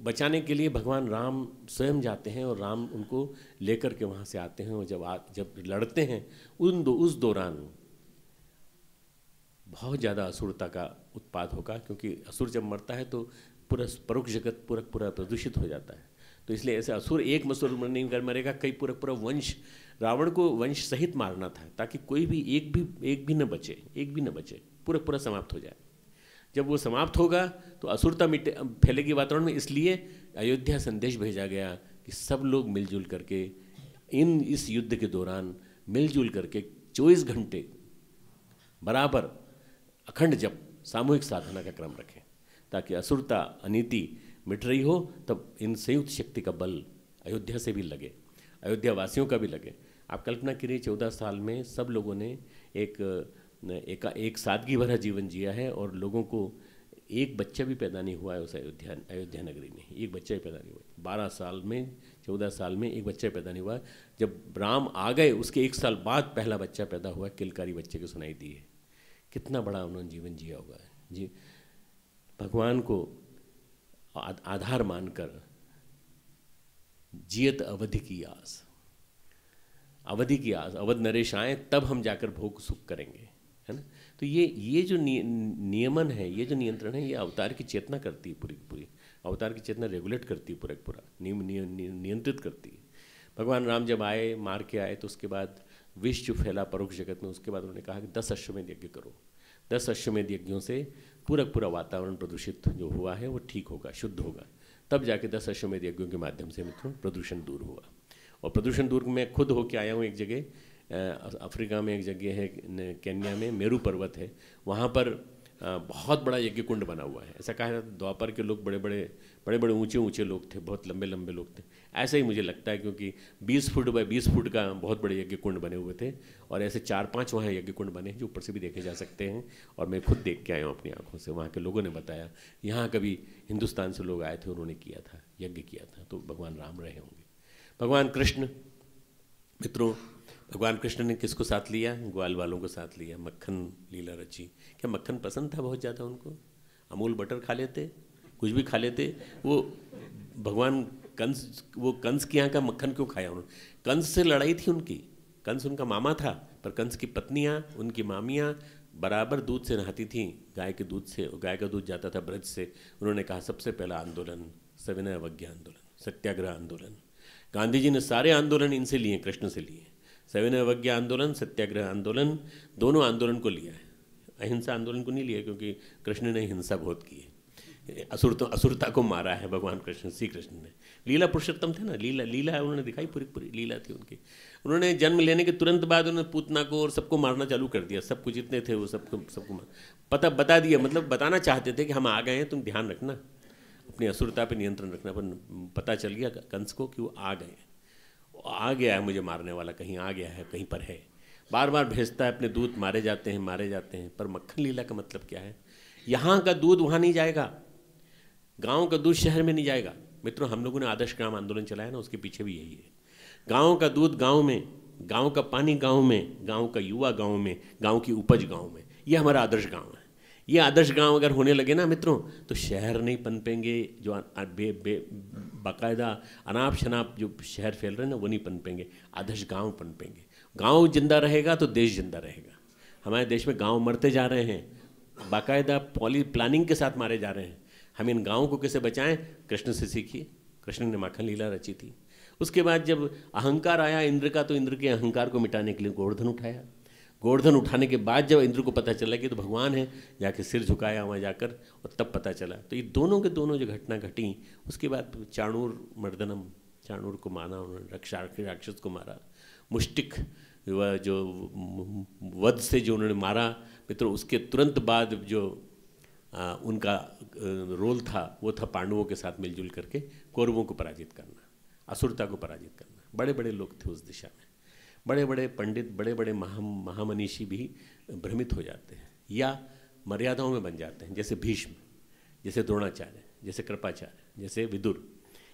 बचाने के लिए भगवान राम स्वयं जाते हैं और राम उनको लेकर के वहाँ से आते हैं। और जब लड़ते हैं उस दौरान बहुत ज़्यादा असुरता का उत्पाद होगा, क्योंकि असुर जब मरता है तो पूरा परोक्ष जगत पूरा प्रदूषित हो जाता है। तो इसलिए ऐसे असुर एक मसुर नहीं कर मरेगा, कई पूरा वंश, रावण को वंश सहित मारना था, ताकि कोई भी एक भी न बचे, पूरा समाप्त हो जाए। जब वो समाप्त होगा तो असुरता फैलेगी वातावरण में। इसलिए अयोध्या संदेश भेजा गया कि सब लोग मिलजुल करके इस युद्ध के दौरान मिलजुल करके 24 घंटे बराबर अखंड जप, सामूहिक साधना का क्रम रखें, ताकि असुरता अनीति मिट रही हो, तब इन संयुक्त शक्ति का बल अयोध्या से भी लगे, अयोध्या वासियों का भी लगे। आप कल्पना करिए 14 साल में सब लोगों ने एक सादगी भरा जीवन जिया है, और लोगों को एक बच्चा भी पैदा नहीं हुआ है उस अयोध्या नगरी में, एक बच्चा भी पैदा नहीं हुआ। 14 साल में एक बच्चा पैदा नहीं हुआ। जब राम आ गए उसके 1 साल बाद पहला बच्चा पैदा हुआ, किलकारी बच्चे को सुनाई दी है। कितना बड़ा उन्होंने जीवन जिया होगा जी। भगवान को आधार मानकर जियत अवधि की आस, अवध नरेश आए तब हम जाकर भोग सुख करेंगे, है ना। तो ये जो नियमन है, ये जो नियंत्रण है, ये अवतार की चेतना करती है, पूरी अवतार की चेतना रेगुलेट करती है, पूरा नियंत्रित करती है। भगवान राम जब आए, मार के आए, तो उसके बाद विष जो फैला परोक्ष जगत में, उसके बाद उन्होंने कहा कि 10 अश्वमेध यज्ञ करो। 10 अश्वमेध यज्ञों से पूरा वातावरण प्रदूषित जो हुआ है वो ठीक होगा, शुद्ध होगा। तब जाके 10 अश्वमेध यज्ञों के माध्यम से मित्रों प्रदूषण दूर हुआ। और प्रदूषण दूर मैं खुद होके आया हूँ। एक जगह अफ्रीका में एक जगह है, केन्या में मेरू पर्वत है, वहाँ पर बहुत बड़ा यज्ञ कुंड बना हुआ है। ऐसा कहा जाता है द्वापर के लोग बड़े ऊंचे लोग थे, बहुत लंबे लोग थे। ऐसा ही मुझे लगता है, क्योंकि 20 फुट बाय 20 फुट का बहुत बड़े यज्ञ कुंड बने हुए थे, और ऐसे 4-5 वहाँ यज्ञ कुंड बने हैं जो ऊपर से भी देखे जा सकते हैं। और मैं खुद देख के आया हूँ अपनी आंखों से, वहाँ के लोगों ने बताया यहाँ कभी हिंदुस्तान से लोग आए थे, उन्होंने किया था, यज्ञ किया था। तो भगवान राम रहे होंगे। भगवान कृष्ण, मित्रों भगवान कृष्ण ने किसको साथ लिया? ग्वाल वालों को साथ लिया, मक्खन लीला रची। क्या मक्खन पसंद था बहुत ज़्यादा उनको? अमूल बटर खा लेते, कुछ भी खा लेते। वो भगवान कंस के यहाँ का मक्खन क्यों खाया उन्होंने? कंस से लड़ाई थी उनकी, कंस उनका मामा था, पर कंस की पत्नियाँ, उनकी मामियाँ बराबर दूध से नहाती थीं, गाय के दूध से। गाय का दूध जाता था ब्रज से। उन्होंने कहा सबसे पहला आंदोलन सविनय अवज्ञा आंदोलन, सत्याग्रह आंदोलन। गांधी जी ने सारे आंदोलन इनसे लिए, कृष्ण से लिए। सविनय अवज्ञा आंदोलन, सत्याग्रह आंदोलन, दोनों आंदोलन को लिया है। अहिंसा आंदोलन को नहीं लिया, क्योंकि कृष्ण ने हिंसा बहुत की है, असुरता को मारा है भगवान कृष्ण, श्री कृष्ण ने। लीला पुरुषोत्तम थे ना, लीला उन्होंने दिखाई, पूरी लीला थी उनकी। उन्होंने जन्म लेने के तुरंत बाद उन्होंने पूतना को और सबको मारना चालू कर दिया। सबको जितने थे वो सबको पता बता दिया, मतलब बताना चाहते थे कि हम आ गए हैं, तुम ध्यान रखना, अपनी असुरता पे नियंत्रण रखना। पर पता चल गया कंस को कि वो आ गया है, मुझे मारने वाला कहीं आ गया है, कहीं पर है। बार बार भेजता है अपने दूत, मारे जाते हैं। पर मक्खन लीला का मतलब क्या है? यहाँ का दूध वहाँ नहीं जाएगा, गाँव का दूध शहर में नहीं जाएगा। मित्रों हम लोगों ने आदर्श ग्राम आंदोलन चलाया ना, उसके पीछे भी यही है। गाँव का दूध गाँव में, गाँव का पानी गाँव में, गाँव का युवा गाँव में, गाँव की उपज गाँव में। ये हमारा आदर्श गाँव है। ये आदर्श गांव अगर होने लगे ना मित्रों, तो शहर नहीं पनपेंगे। जो बाकायदा अनाप शनाप जो शहर फैल रहे हैं ना, वो नहीं पनपेंगे, आदर्श गांव पनपेंगे। गांव जिंदा रहेगा तो देश जिंदा रहेगा। हमारे देश में गांव मरते जा रहे हैं, बाकायदा प्लानिंग के साथ मारे जा रहे हैं। हम इन गाँव को कैसे बचाएं? कृष्ण से सीखिए। कृष्ण ने माखन लीला रची थी। उसके बाद जब अहंकार आया इंद्र का, तो इंद्र के अहंकार को मिटाने के लिए गोवर्धन उठाया। गोवर्धन उठाने के बाद जब इंद्र को पता चला कि तो भगवान है, जाके सिर झुकाया वहाँ जाकर, और तब पता चला। तो ये दोनों के दोनों जो घटना घटी, उसके बाद चाणूर मर्दनम, चाणूर को मारा उन्होंने, राक्षस को मारा। मुष्टिक जो वध से जो उन्होंने मारा मित्रों, उसके तुरंत बाद जो उनका रोल था वो था पांडवों के साथ मिलजुल करके कौरवों को पराजित करना, असुरता को पराजित करना। बड़े बड़े लोग थे उस दिशा में, बड़े बड़े पंडित, बड़े बड़े महामनीषी भी भ्रमित हो जाते हैं या मर्यादाओं में बन जाते हैं, जैसे भीष्म, जैसे द्रोणाचार्य, जैसे कृपाचार्य, जैसे विदुर,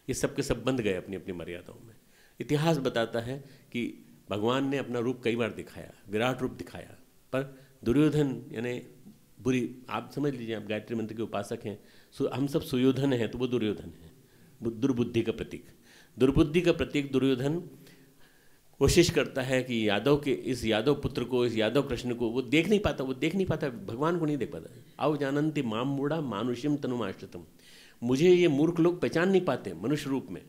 ये सब के सब बंध गए अपनी अपनी मर्यादाओं में। इतिहास बताता है कि भगवान ने अपना रूप कई बार दिखाया, विराट रूप दिखाया, पर दुर्योधन यानी बुरी, आप समझ लीजिए, आप गायत्री मंत्र के उपासक हैं, हम सब सुयोधन हैं तो वो दुर्योधन है, दुर्बुद्धि का प्रतीक। दुर्बुद्धि का प्रतीक दुर्योधन कोशिश करता है कि यादव के, इस यादव पुत्र को, इस यादव कृष्ण को वो देख नहीं पाता, भगवान को नहीं देख पाता। अव जानन्ति माम मूढ़ा मानुष्यम तनुमाश्रितम, मुझे ये मूर्ख लोग पहचान नहीं पाते मनुष्य रूप में।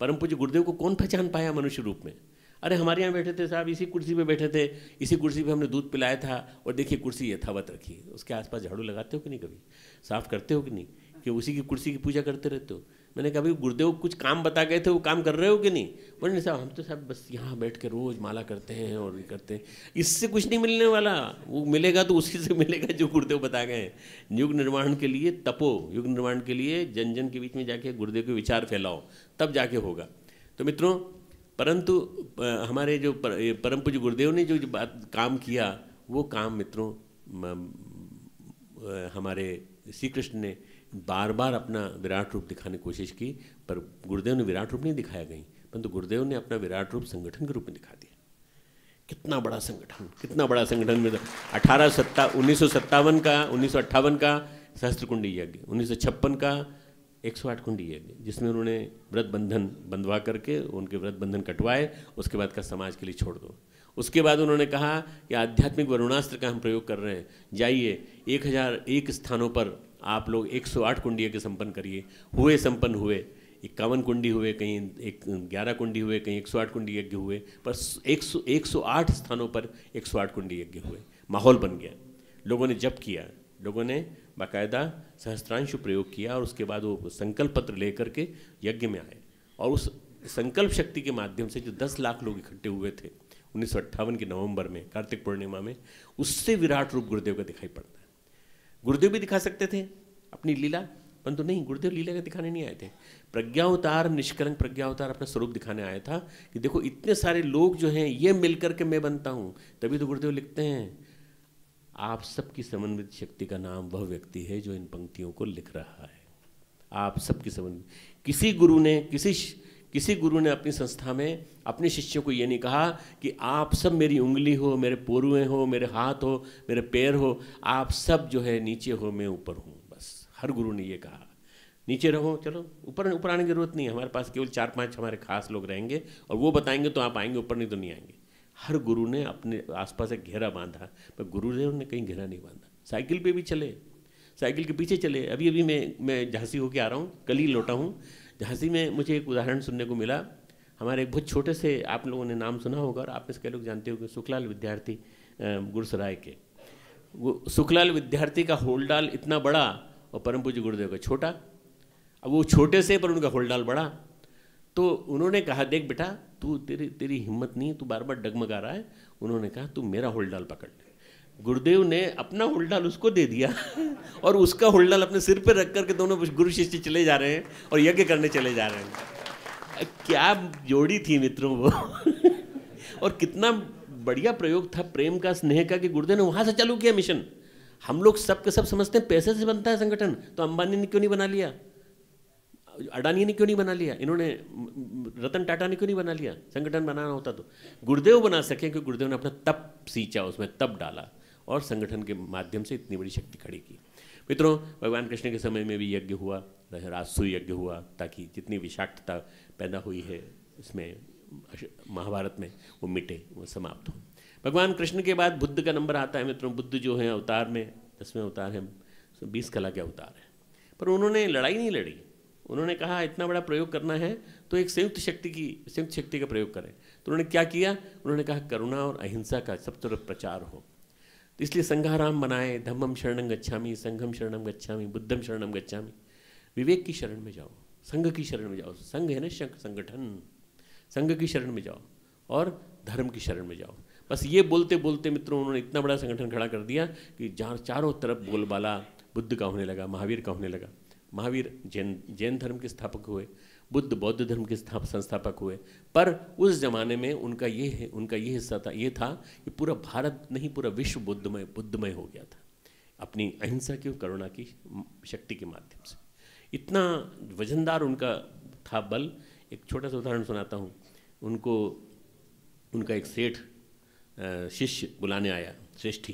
परम पूज्य गुरुदेव को कौन पहचान पाया मनुष्य रूप में? अरे हमारे यहाँ बैठे थे साहब, इसी कुर्सी पे बैठे थे, इसी कुर्सी पे हमने दूध पिलाया था, और देखिए कुर्सी यथावत रखी है, उसके आसपास झाड़ू लगाते हो कि नहीं, कभी साफ करते हो कि नहीं, कि उसी की कुर्सी की पूजा करते रहते हो? मैंने कहा भाई गुरुदेव कुछ काम बता गए थे, वो काम कर रहे हो कि नहीं? बोले नहीं साहब, हम तो साहब बस यहाँ बैठ के रोज़ माला करते हैं और ये करते हैं। इससे कुछ नहीं मिलने वाला, वो मिलेगा तो उसी से मिलेगा जो गुरुदेव बता गए हैं। युग निर्माण के लिए तपो, युग निर्माण के लिए जन जन के बीच में जाके गुरुदेव के विचार फैलाओ, तब जाके होगा। तो मित्रों, परंतु हमारे जो परम पूज्य गुरुदेव ने जो बात काम किया, वो काम मित्रों हमारे श्री कृष्ण ने बार बार अपना विराट रूप दिखाने की कोशिश की, पर गुरुदेव ने विराट रूप नहीं दिखाया कहीं, परंतु गुरुदेव ने अपना विराट रूप संगठन के रूप में दिखा दिया। कितना बड़ा संगठन, कितना बड़ा संगठन में 1957 का 1958 का सहस्त्र कुंडी यज्ञ, 1956 का 108 कुंडी यज्ञ, जिसमें उन्होंने व्रत बंधन बंधवा करके उनके व्रत बंधन कटवाए, उसके बाद का समाज के लिए छोड़ दो। उसके बाद उन्होंने कहा कि आध्यात्मिक वरुणास्त्र का हम प्रयोग कर रहे हैं, जाइए 1001 स्थानों पर आप लोग 108 कुंडी यज्ञ संपन्न करिए। हुए, संपन्न हुए, 51 कुंडी हुए, कहीं 11 कुंडी हुए, कहीं 108 कुंडी यज्ञ हुए, पर 108 स्थानों पर 108 कुंडी यज्ञ हुए। माहौल बन गया, लोगों ने जप किया, लोगों ने बाकायदा सहस्त्रांशु प्रयोग किया, और उसके बाद वो संकल्प पत्र लेकर के यज्ञ में आए, और उस संकल्प शक्ति के माध्यम से जो 10 लाख लोग इकट्ठे हुए थे 1958 के नवंबर में, कार्तिक पूर्णिमा में, उससे विराट रूप गुरुदेव का दिखाई पड़ता है। गुरुदेव भी दिखा सकते थे अपनी लीला, परंतु नहीं, गुरुदेव लीला का दिखाने नहीं आए थे। प्रज्ञावतार, निष्कलंक प्रज्ञावतार अपना स्वरूप दिखाने आया था कि देखो इतने सारे लोग जो हैं, ये मिलकर के मैं बनता हूँ। तभी तो गुरुदेव लिखते हैं, आप सबकी समन्वित शक्ति का नाम वह व्यक्ति है जो इन पंक्तियों को लिख रहा है। आप सबकी समन्वित, किसी गुरु ने अपनी संस्था में अपने शिष्यों को ये नहीं कहा कि आप सब मेरी उंगली हो, मेरे पोरुए हो, मेरे हाथ हो, मेरे पैर हो, आप सब जो है नीचे हो, मैं ऊपर हूँ। बस हर गुरु ने ये कहा, नीचे रहो, चलो ऊपर आने की जरूरत नहीं है। हमारे पास केवल 4-5 हमारे खास लोग रहेंगे और वो बताएंगे तो आप आएंगे, ऊपर नहीं तो नहीं आएंगे। हर गुरु ने अपने आसपास एक घेरा बांधा, पर गुरुदेव ने कहीं घेरा नहीं बांधा। साइकिल पे भी चले, साइकिल के पीछे चले। अभी मैं झांसी होके आ रहा हूँ, कल ही लौटा हूँ। झांसी में मुझे एक उदाहरण सुनने को मिला। हमारे एक बहुत छोटे से, आप लोगों ने नाम सुना होगा और आप में से कई लोग जानते होंगे, सुखलाल विद्यार्थी गुरसराय के। वो सुखलाल विद्यार्थी का होलडाल इतना बड़ा और परम पूज्य गुरुदेव का छोटा। अब वो छोटे से पर उनका होलडाल बड़ा। तो उन्होंने कहा, देख बेटा, तू तेरी हिम्मत नहीं, तू बार बार डगमगा रहा है। उन्होंने कहा, तू मेरा होलडाल पकड़ ले। गुरुदेव ने अपना होलडाल उसको दे दिया और उसका होलडाल अपने सिर पे रख करके दोनों गुरु शिष्य चले जा रहे हैं और यज्ञ करने चले जा रहे हैं। क्या जोड़ी थी मित्रों वो और कितना बढ़िया प्रयोग था प्रेम का, स्नेह का, कि गुरुदेव ने वहाँ से चालू किया मिशन। हम लोग सब के सब समझते हैं पैसे से बनता है संगठन, तो अंबानी ने क्यों नहीं बना लिया, अडानी ने क्यों नहीं बना लिया, इन्होंने रतन टाटा ने क्यों नहीं बना लिया। संगठन बनाना होता तो गुरुदेव बना सके, क्योंकि गुरुदेव ने अपना तप सींचा, उसमें तप डाला और संगठन के माध्यम से इतनी बड़ी शक्ति खड़ी की। मित्रों, भगवान कृष्ण के समय में भी यज्ञ हुआ, राजसू यज्ञ हुआ, ताकि जितनी विषाक्तता पैदा हुई है इसमें महाभारत में वो मिटे, वो समाप्त हो। भगवान कृष्ण के बाद बुद्ध का नंबर आता है मित्रों। बुद्ध जो है अवतार में 10वें अवतार है, 20 कला के अवतार है, पर उन्होंने लड़ाई नहीं लड़ी। उन्होंने कहा इतना बड़ा प्रयोग करना है तो एक संयुक्त शक्ति का प्रयोग करें। तो उन्होंने क्या किया, उन्होंने कहा करुणा और अहिंसा का सब तरफ प्रचार हो। तो इसलिए संघाराम बनाए, धम्मम शरणं गच्छामि, संघम शरणं गच्छामि, बुद्धम शरणं गच्छामि। विवेक की शरण में जाओ, संघ की शरण में जाओ। संघ है ना संगठन, संघ की शरण में जाओ और धर्म की शरण में जाओ। बस ये बोलते बोलते मित्रों उन्होंने इतना बड़ा संगठन खड़ा कर दिया कि जहाँ चारों तरफ बोलबाला बुद्ध का होने लगा, महावीर का होने लगा। महावीर जैन धर्म के स्थापक हुए, बुद्ध बौद्ध धर्म के संस्थापक हुए। पर उस जमाने में उनका ये हिस्सा था, ये था कि पूरा भारत नहीं, पूरा विश्व बुद्धमय हो गया था अपनी अहिंसा की और करुणा की शक्ति के माध्यम से। इतना वजनदार उनका था बल। एक छोटा सा उदाहरण सुनाता हूँ। उनका एक सेठ शिष्य बुलाने आया, श्रेष्ठी,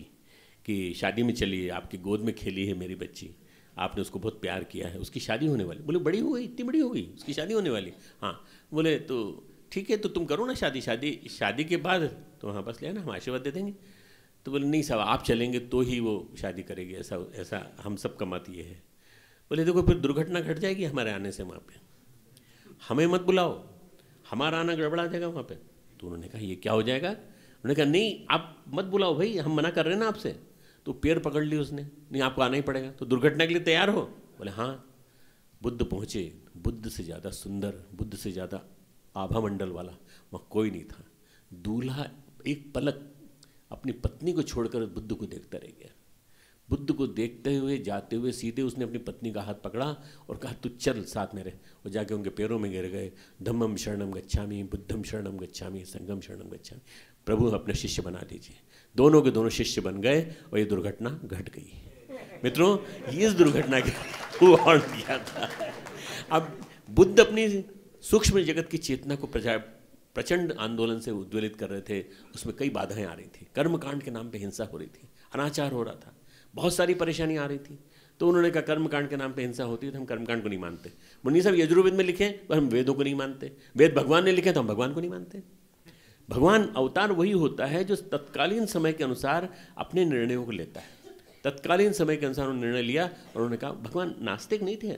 कि शादी में चलिए, आपकी गोद में खेली है मेरी बच्ची, आपने उसको बहुत प्यार किया है, उसकी शादी होने वाली। बोले बड़ी हो गई, इतनी बड़ी हो गई, उसकी शादी होने वाली? हाँ। बोले तो ठीक है, तो तुम करो ना शादी के बाद तो वहाँ पास ले आना, हम आशीर्वाद दे देंगे। तो बोले नहीं साहब, आप चलेंगे तो ही वो शादी करेगी, ऐसा हम सब का मत ये है। बोले देखो फिर दुर्घटना घट जाएगी हमारे आने से वहाँ पे, हमें मत बुलाओ, हमारा आना गड़बड़ा जाएगा वहाँ पे। तो उन्होंने कहा ये क्या हो जाएगा? उन्होंने कहा नहीं आप मत बुलाओ भाई, हम मना कर रहे हैं ना आपसे। तो पैर पकड़ ली उसने, नहीं आपको आना ही पड़ेगा। तो दुर्घटना के लिए तैयार हो? बोले हाँ। बुद्ध पहुँचे, बुद्ध से ज़्यादा सुंदर, बुद्ध से ज़्यादा आभा मंडल वाला वहाँ कोई नहीं था। दूल्हा एक पलक अपनी पत्नी को छोड़कर बुद्ध को देखता रह गया। बुद्ध को देखते हुए जाते हुए सीधे उसने अपनी पत्नी का हाथ पकड़ा और कहा तू चल साथ मेरे। और जाके उनके पैरों में गिर गए। धम्मम शरणम गच्छामि, बुद्धम शरणम गच्छामि, संगम शरणम गच्छामि। प्रभु अपने शिष्य बना लीजिए। दोनों के दोनों शिष्य बन गए और ये दुर्घटना घट गई। मित्रों, इस दुर्घटना के वार्न किया था। अब बुद्ध अपनी सूक्ष्म जगत की चेतना को प्रचंड आंदोलन से उद्वेलित कर रहे थे। उसमें कई बाधाएं आ रही थी। कर्मकांड के नाम पे हिंसा हो रही थी, अनाचार हो रहा था, बहुत सारी परेशानी आ रही थी। तो उन्होंने कहा कर्मकांड के नाम पे हिंसा होती है तो हम कर्मकांड को नहीं मानते। मुन्नी साहब यजुर्वेद में लिखे पर हम वेदों को नहीं मानते। वेद भगवान ने लिखे तो हम भगवान को नहीं मानते। भगवान अवतार वही होता है जो तत्कालीन समय के अनुसार अपने निर्णयों को लेता है। तत्कालीन समय के अनुसार उन्होंने निर्णय लिया और उन्होंने कहा भगवान नास्तिक नहीं थे।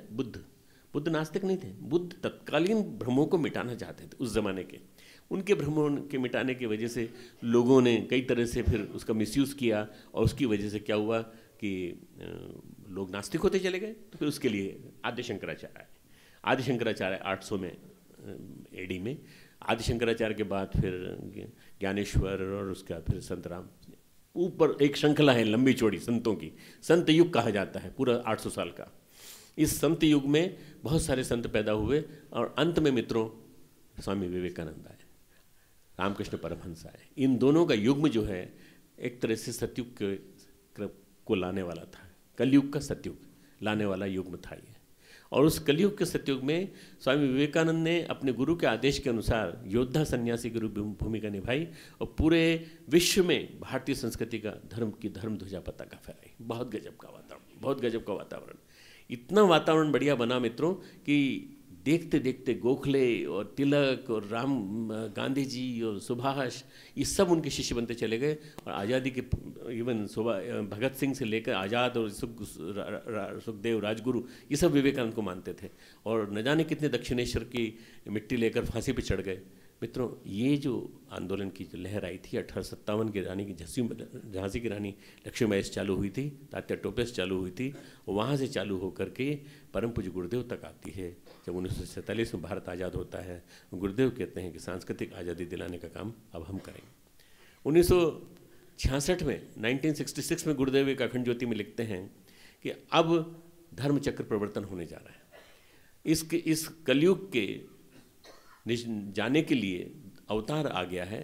बुद्ध नास्तिक नहीं थे। बुद्ध तत्कालीन भ्रमों को मिटाना चाहते थे। उस जमाने के उनके भ्रमों के मिटाने की वजह से लोगों ने कई तरह से फिर उसका मिसयूज़ किया और उसकी वजह से क्या हुआ कि लोग नास्तिक होते चले गए। तो फिर उसके लिए आदि शंकराचार्य 800 में एडी में, आदि शंकराचार्य के बाद फिर ज्ञानेश्वर और उसके बाद फिर संत राम। ऊपर एक श्रृंखला है लंबी चौड़ी संतों की। संत युग कहा जाता है पूरा 800 साल का। इस संत युग में बहुत सारे संत पैदा हुए और अंत में मित्रों स्वामी विवेकानंद आए, रामकृष्ण परमहंस आए। इन दोनों का युग्म जो है एक तरह से सतयुग को लाने वाला था। कलयुग का सतयुग लाने वाला युग्म था ये। और उस कलयुग के सतयुग में स्वामी विवेकानंद ने अपने गुरु के आदेश के अनुसार योद्धा सन्यासी की भूमिका निभाई और पूरे विश्व में भारतीय संस्कृति का धर्म ध्वजा पताका फहराई। बहुत गजब का वातावरण। इतना वातावरण बढ़िया बना मित्रों कि देखते देखते गोखले और तिलक और गांधी जी और सुभाष ये सब उनके शिष्य बनते चले गए। और आज़ादी के इवन भगत सिंह से लेकर आज़ाद और सुखदेव राजगुरु ये सब विवेकानंद को मानते थे। और न जाने कितने दक्षिणेश्वर की मिट्टी लेकर फांसी पे चढ़ गए। मित्रों, ये जो आंदोलन की जो लहर आई थी 1857 की रानी की झांसी की रानी लक्ष्मीबाई से चालू हुई थी, तात्या टोपे से चालू हुई थी, वहाँ से चालू होकर के परम पूज्य गुरुदेव तक आती है। जब 1947 में भारत आज़ाद होता है, गुरुदेव कहते हैं कि सांस्कृतिक आज़ादी दिलाने का काम अब हम करेंगे। 1966 में 1966 में गुरुदेव एक अखंड ज्योति में लिखते हैं कि अब धर्म चक्र प्रवर्तन होने जा रहा है। इस कलयुग के जाने के लिए अवतार आ गया है,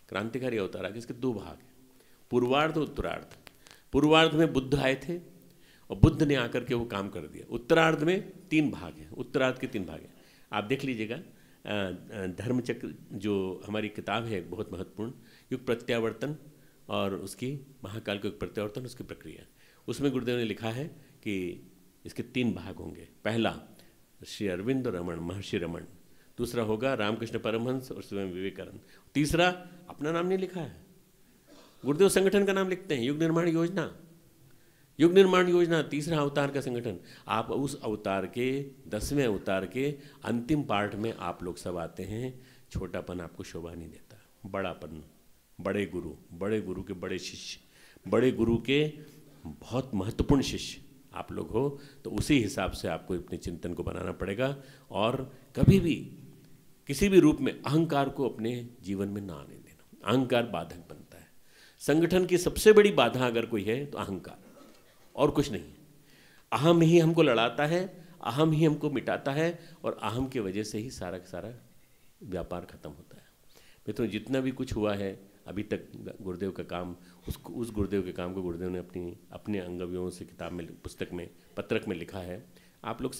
क्रांतिकारी अवतार आ गया। इसके 2 भाग हैं, पूर्वार्ध और उत्तरार्ध। पूर्वार्ध में बुद्ध आए थे और बुद्ध ने आकर के वो काम कर दिया। उत्तरार्ध में 3 भाग हैं, उत्तरार्ध के 3 भाग हैं। आप देख लीजिएगा, धर्मचक्र जो हमारी किताब है बहुत महत्वपूर्ण, युग प्रत्यावर्तन और उसकी महाकाल का युग प्रत्यावर्तन, उसकी प्रक्रिया। उसमें गुरुदेव ने लिखा है कि इसके 3 भाग होंगे। पहला श्री अरविंद रमन, महर्षि रमन। दूसरा होगा रामकृष्ण परमहंस और स्वयं विवेकानंद। तीसरा अपना नाम नहीं लिखा है, गुरुदेव संगठन का नाम लिखते हैं, युग निर्माण योजना। तीसरा अवतार का संगठन। आप उस अवतार के 10वें अवतार के अंतिम पार्ट में आप लोग सब आते हैं। छोटापन आपको शोभा नहीं देता, बड़ापन, बड़े गुरु के बड़े शिष्य, बड़े गुरु के बहुत महत्वपूर्ण शिष्य आप लोग हो। तो उसी हिसाब से आपको अपने चिंतन को बनाना पड़ेगा और कभी भी किसी भी रूप में अहंकार को अपने जीवन में ना आने देना। अहंकार बाधक बनता है। संगठन की सबसे बड़ी बाधा अगर कोई है तो अहंकार, और कुछ नहीं है। अहम ही हमको लड़ाता है, अहम ही हमको मिटाता है, और अहम की वजह से ही सारा का सारा व्यापार खत्म होता है। मित्रों, जितना भी कुछ हुआ है अभी तक गुरुदेव का काम, उस गुरुदेव के काम को गुरुदेव ने अपने अंगव्यों से किताब में, पुस्तक में, पत्रक में लिखा है। आप लोग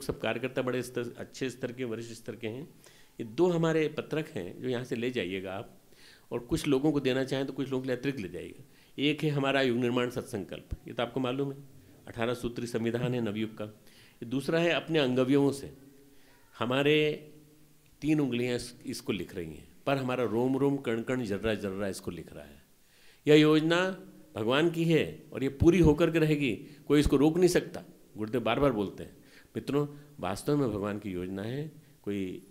सब कार्यकर्ता बड़े अच्छे स्तर के, वरिष्ठ स्तर के हैं। ये 2 हमारे पत्रक हैं जो यहाँ से ले जाइएगा आप, और कुछ लोगों को देना चाहें तो कुछ लोगों के लिए अतिरिक्त ले जाइएगा। एक है हमारा युग निर्माण सत्संकल्प, ये तो आपको मालूम है, 18 सूत्री संविधान है नवयुग का। दूसरा है अपने अंगव्यों से, हमारे 3 उंगलियां इसको लिख रही हैं, पर हमारा रोम रोम कण कण जर्रा जर्रा इसको लिख रहा है। यह योजना भगवान की है और ये पूरी होकर के रहेगी, कोई इसको रोक नहीं सकता। गुरुदेव बार बार बोलते हैं। मित्रों, वास्तव में भगवान की योजना है। कोई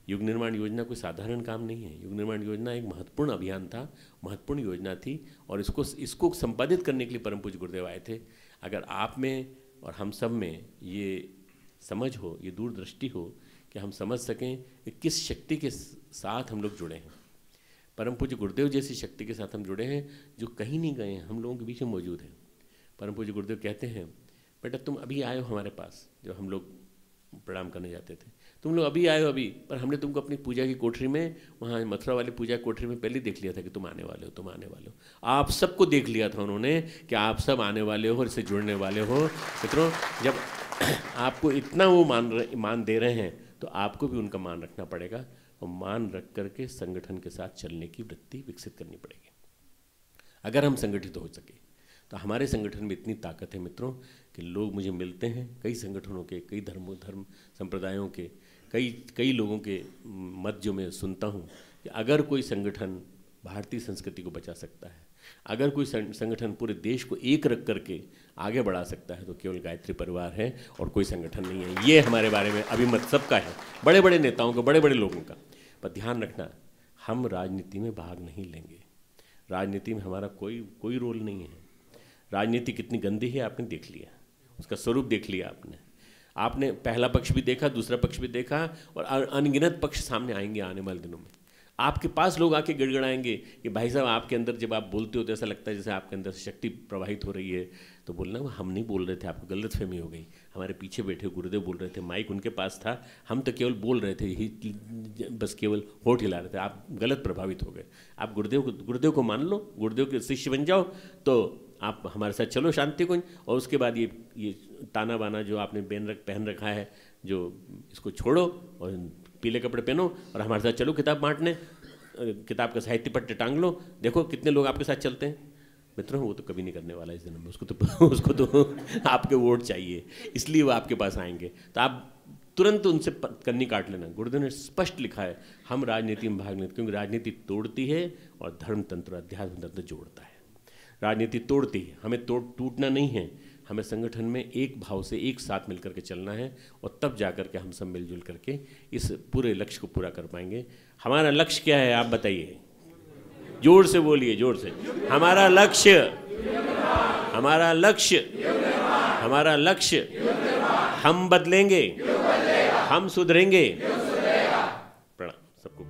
युग निर्माण योजना कोई साधारण काम नहीं है। युग निर्माण योजना एक महत्वपूर्ण अभियान था, महत्वपूर्ण योजना थी, और इसको संपादित करने के लिए परम पूज्य गुरुदेव आए थे। अगर आप में और हम सब में ये समझ हो, ये दूरदृष्टि हो कि हम समझ सकें कि किस शक्ति के साथ हम लोग जुड़े हैं, परम पूज्य गुरुदेव जैसी शक्ति के साथ हम जुड़े हैं जो कहीं नहीं गए हैं, हम लोगों के बीच में मौजूद हैं। परम पूज्य गुरुदेव कहते हैं, बेटा तुम अभी आए हो हमारे पास, जब हम लोग प्रणाम करने जाते थे, तुम लोग अभी आए हो अभी, पर हमने तुमको अपनी पूजा की कोठरी में, वहाँ मथुरा वाली पूजा कोठरी में पहले देख लिया था कि तुम आने वाले हो, तुम आने वाले हो। आप सबको देख लिया था उन्होंने कि आप सब आने वाले हो और इससे जुड़ने वाले हो। मित्रों, जब आपको इतना वो मान दे रहे हैं तो आपको भी उनका मान रखना पड़ेगा, और मान रख करके संगठन के साथ चलने की वृत्ति विकसित करनी पड़ेगी। अगर हम संगठित हो सके तो हमारे संगठन में इतनी ताकत है मित्रों कि लोग मुझे मिलते हैं, कई संगठनों के, कई धर्म संप्रदायों के, कई लोगों के मत जो मैं सुनता हूँ कि अगर कोई संगठन भारतीय संस्कृति को बचा सकता है, अगर कोई संगठन पूरे देश को एक रख करके आगे बढ़ा सकता है तो केवल गायत्री परिवार है और कोई संगठन नहीं है। ये हमारे बारे में अभिमत सबका है, बड़े बड़े नेताओं का, बड़े बड़े लोगों का। पर ध्यान रखना, हम राजनीति में भाग नहीं लेंगे। राजनीति में हमारा कोई रोल नहीं है। राजनीति कितनी गंदी है आपने देख लिया, उसका स्वरूप देख लिया आपने पहला पक्ष भी देखा, दूसरा पक्ष भी देखा, और अनगिनत पक्ष सामने आएंगे आने वाले दिनों में। आपके पास लोग आके गिड़गड़ाएंगे कि भाई साहब आपके अंदर जब आप बोलते हो तो ऐसा लगता है जैसे आपके अंदर शक्ति प्रवाहित हो रही है। तो बोलना हम नहीं बोल रहे थे, आपको गलतफहमी हो गई, हमारे पीछे बैठे गुरुदेव बोल रहे थे, माइक उनके पास था, हम तो केवल बोल रहे थे, यही बस केवल होठ हिला रहे थे, आप गलत प्रभावित हो गए। आप गुरुदेव को मान लो, गुरुदेव के शिष्य बन जाओ, तो आप हमारे साथ चलो शांति कुंज, और उसके बाद ये ताना बाना जो आपने पहन रखा है, जो इसको छोड़ो और पीले कपड़े पहनो और हमारे साथ चलो किताब बांटने, किताब का साहित्य पट्टे टांग लो, देखो कितने लोग आपके साथ चलते हैं। मित्रों, वो तो कभी नहीं करने वाला इस जन्म में, उसको तो आपके वोट चाहिए, इसलिए वो आपके पास आएंगे। तो आप तुरंत उनसे कन्नी काट लेना। गुरुदेव ने स्पष्ट लिखा है, हम राजनीति में भाग नहीं, क्योंकि राजनीति तोड़ती है और धर्म तंत्र, अध्यात्म तंत्र जोड़ता है। राजनीति तोड़ती है, हमें टूटना नहीं है, हमें संगठन में एक भाव से एक साथ मिलकर के चलना है, और तब जाकर के हम सब मिलजुल करके इस पूरे लक्ष्य को पूरा कर पाएंगे। हमारा लक्ष्य क्या है आप बताइए, जोर से बोलिए, जोर से। हमारा लक्ष्य हम बदलेंगे, हम सुधरेंगे। प्रणाम सबको।